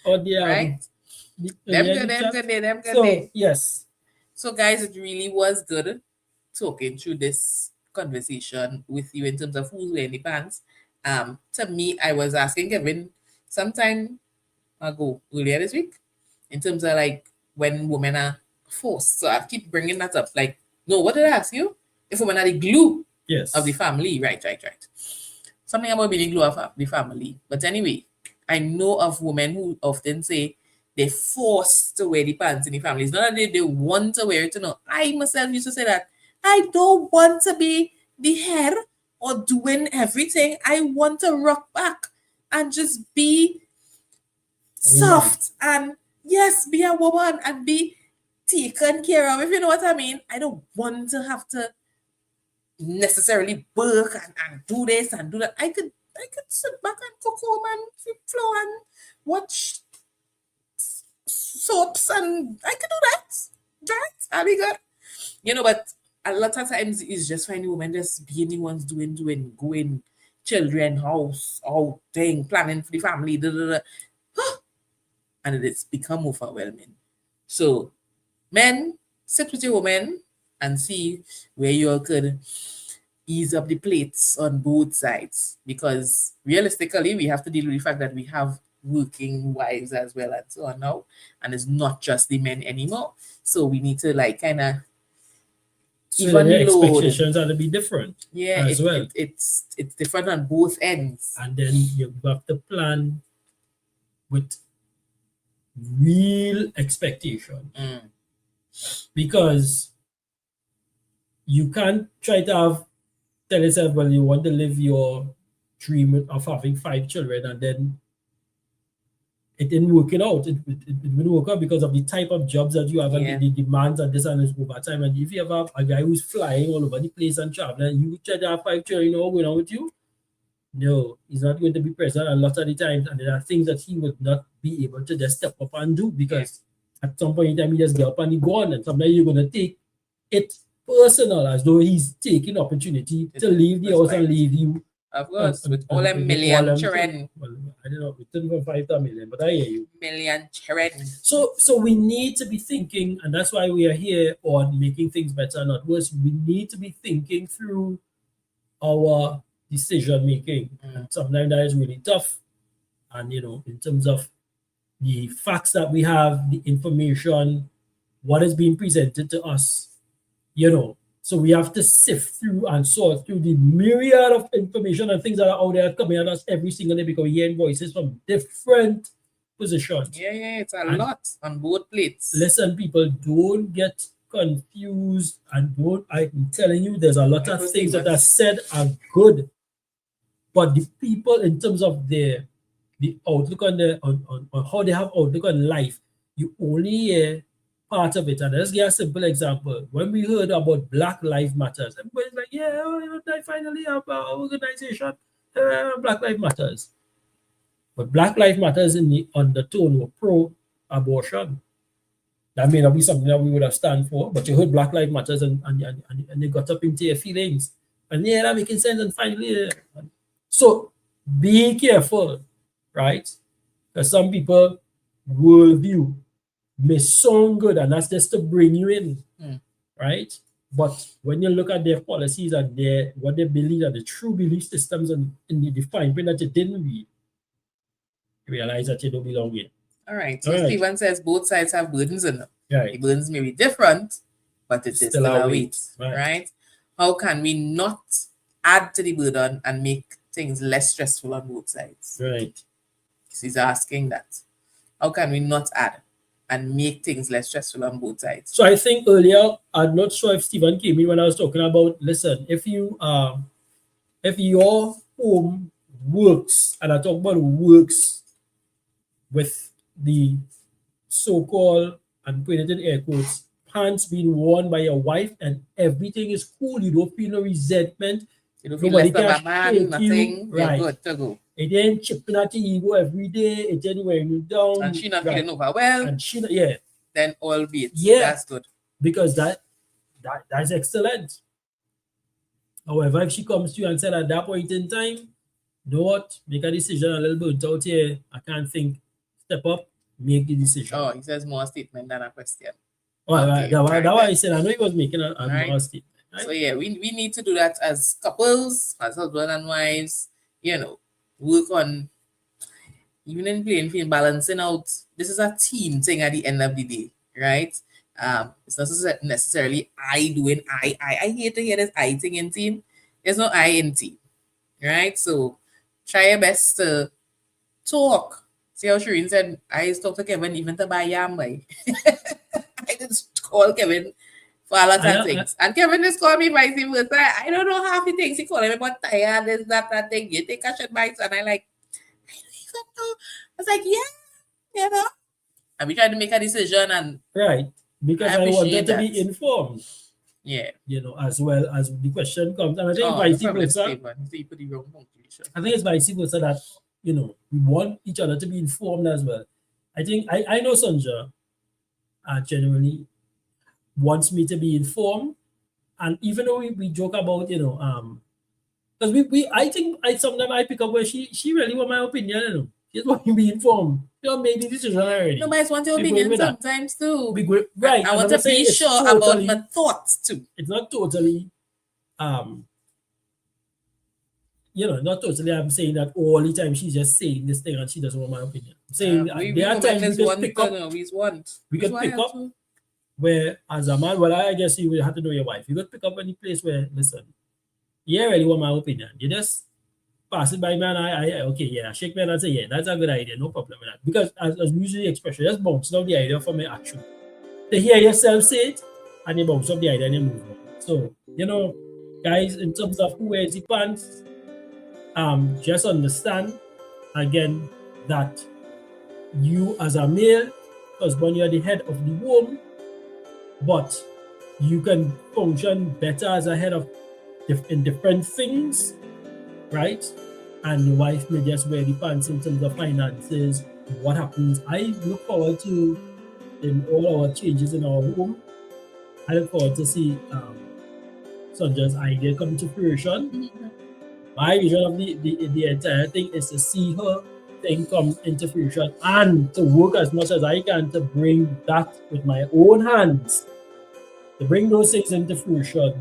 Or they are right. Them good. So, yes. So, guys, it really was good talking through this conversation with you in terms of who's wearing the pants. To me, I was asking Kevin sometime ago, earlier this week, in terms of like when women are forced. So I keep bringing that up. Like, no, what did I ask you? If women are the glue of the family, right. Something about being the glue of the family. But anyway, I know of women who often say they're forced to wear the pants in the family. It's not that they want to wear it. I myself used to say that. I don't want to be the head or doing everything. I want to rock back and just be soft and be a woman and be taken care of, if you know what I mean. I don't want to have to necessarily work and do this and do that. I could sit back and cook home and flip floor and watch soaps and I could do that. Right? I'll be good. But a lot of times it's just finding women just being the ones doing, going, children, house, all thing, planning for the family, and it's become overwhelming. So, men, sit with your woman and see where you could ease up the plates on both sides, because realistically we have to deal with the fact that we have working wives as well and so on now, and it's not just the men anymore. So we need to like kind of So then the even load. expectations are to be different Yeah, as well. it's different on both ends. And then you have to plan with real expectation, because you can't try to tell yourself, well, you want to live your dream of having 5 children, and then it didn't work it out. It didn't work out because of the type of jobs that you have and the demands and this and this over time. And if you have a guy who's flying all over the place and traveling, you try to have 5 children, what's going on with you? No, he's not going to be present a lot of the times, and there are things that he would not be able to just step up and do, because at some point in time he just get up and he gone, and sometimes you're going to take it personal as though he's taking opportunity to leave the house and leave you. Of course, with all a million children. Well, I don't know, we didn't go 5 million, but I hear you. Million children. So we need to be thinking, and that's why we are here on making things better, not worse. We need to be thinking through our decision making, and sometimes that is really tough. And in terms of the facts that we have, the information, what is being presented to us, so we have to sift through and sort through the myriad of information and things that are out there coming at us every single day, because we're hearing voices from different positions. Yeah, it's a lot on both plates. Listen, people, don't get confused, and I'm telling you, there's a lot of things that are said are good, but the people, in terms of the outlook on how they have outlook on life, you only hear part of it. And let's give a simple example. When we heard about Black Lives Matters, everybody's like, yeah, I finally have an organization, Black Lives Matters. But Black Lives Matters in the undertone were pro-abortion. That may not be something that we would have stand for, but you heard Black Lives Matters and they got up into your feelings. And yeah, that making sense, and finally. So be careful, right? Because some people worldview may sound good, and that's just to bring you in, right? But when you look at their policies and what they believe are the true belief systems and in the fine print that you didn't read, you realize that you don't belong in. All right. So Stephen says both sides have burdens in them. Right. The burdens may be different, but it is still a weight, right? How can we not add to the burden and make things less stressful on both sides? Right. He's asking that. How can we not add and make things less stressful on both sides? So I think earlier, I'm not sure if Stephen came in when I was talking about, listen, if your home works, and I talk about works with the so-called, and put it in air quotes, pants being worn by your wife and everything is cool, you don't feel no resentment, you don't feel less of a man, nothing, right? Good to go. It ain't chipping at your ego every day, it ain't wearing you down, and she not feeling overwhelmed, and she then all be it. That's good, because that's excellent. However, if she comes to you and said at that point in time, you know what, make a decision, a little bit out here, I can't think, step up, make the decision. Oh, he says more statement than a question. That's why I said, I know he was making a more statement. Right? So yeah, we need to do that as couples, as husband and wives, work on, even in playing field, balancing out. This is a team thing at the end of the day, right? It's not necessarily I doing I hate to hear this I thing in team. There's no I in team, right? So try your best to talk. See how Shireen said, I talked to Kevin even to buy yam. I just call Kevin for a lot of things. And Kevin just called me vice versa. I don't know half the things he called me about tired, this, that thing. You take a shot bites, and I don't even know. I was like, yeah, And we tried to make a decision, and right, because I wanted to be informed. Yeah. As well as the question comes. And I think vice versa. I think it's vice versa that, we want each other to be informed as well. I think I know Sanja genuinely wants me to be informed, and even though we joke about because I think sometimes I pick up where she really want my opinion. She just want me to be informed. Make the decision already. No, but I just want your opinion sometimes too. Right. I want to be sure about my thoughts too. It's not totally not totally. I'm saying that all the time she's just saying this thing and she doesn't want my opinion. I'm saying we there are times we could pick up. We could pick up where, as a man, well, I guess you would have to know your wife. You could pick up any place where, listen, you really want my opinion. You just pass it by me and I okay, yeah, shake me and say, yeah, that's a good idea, no problem with that. Because as usually expression, just bounce off the idea from my action. To hear yourself say it, and you bounce off the idea and you move on. So, guys, in terms of who wears the pants, just understand again that you as a male husband, you're the head of the home, but you can function better as a head of in different things, right? And the wife may just wear the pants in terms of finances. What happens? I look forward to, in all our changes in our home, I look forward to see Sonja's idea come to fruition. Mm-hmm. My vision of the entire thing is to see her thing come into fruition and to work as much as I can to bring that with my own hands, to bring those things into fruition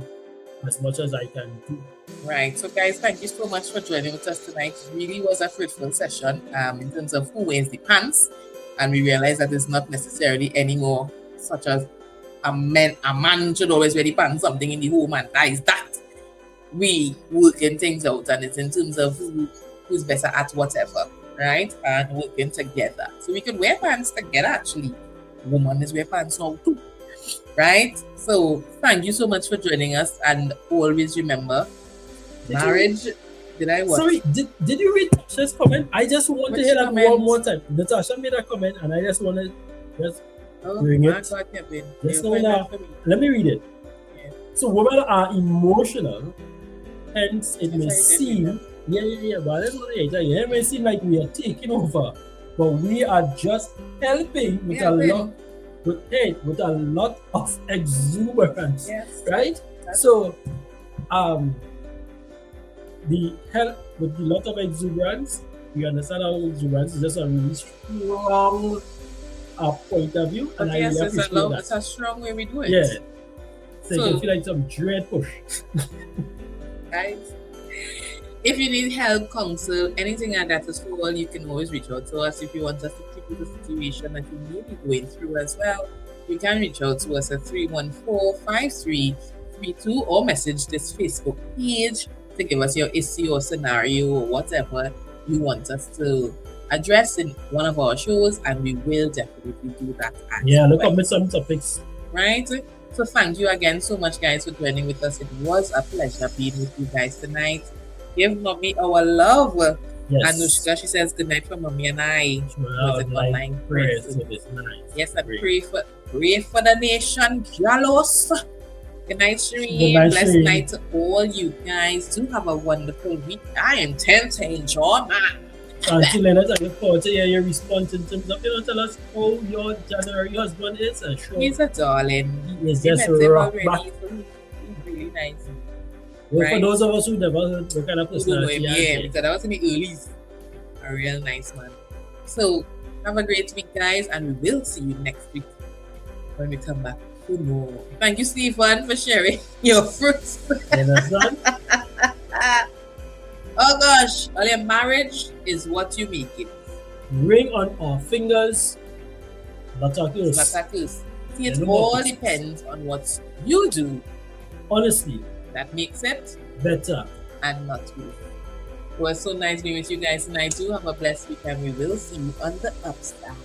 as much as I can do. Right. So, guys, thank you so much for joining with us tonight. It really was a fruitful session in terms of who wears the pants. And we realized that it's not necessarily anymore such as a man should always wear the pants, something in the home, and that is that. We working things out, and it's in terms of who's better at whatever, right? And working together. So we could wear pants together, actually. Woman is wear pants now too, right? So thank you so much for joining us, and always remember, marriage. Did I what? Sorry, did you read Tasha's comment? I just want to hear that one more time. Natasha made a comment, and I just want to just bring it. God, Kevin. Just let me read it. Yeah. So women are emotional, hence it may seem, but that's what it may seem like we are taking over, but we are just helping with with a lot of exuberance, yes. Right? So, the help with a lot of exuberance, we understand how exuberance is just a really strong point of view, and I really appreciate that. It's a strong way we do it. Yeah. So you can feel like some dread push. Guys, if you need help, counsel, anything like that at all, you can always reach out to us. If you want us to keep with the situation that you may be going through as well, you can reach out to us at 314-5332 or message this Facebook page to give us your issue or scenario or whatever you want us to address in one of our shows, and we will definitely do that. Look up with some topics. Right? So thank you again so much, guys, for joining with us. It was a pleasure being with you guys tonight. Give Mommy our love. Yes. Anushka, she says good night from Mommy and I. Online prayer service. Yes, and pray for the nation, jealous. Good night, Shireen. Blessed night to all you guys. Do have a wonderful week. I am tempted, John. Until then, I look forward to hear your response in terms of, tell us how your January husband is. He's a darling. He is just rock back. He's really nice. Well, right. For those of us who never heard what kind of personality because I was in the earlies. A real nice man. So, have a great week, guys, and we will see you next week when we come back. Thank you, Stephen, for sharing your fruits. Oh gosh, your marriage is what you make it. Ring on our fingers, batakus. See, it all depends on what you do. Honestly, that makes it better and not worse. It was so nice being with you guys tonight. Do have a blessed week, and we will see you on the upside.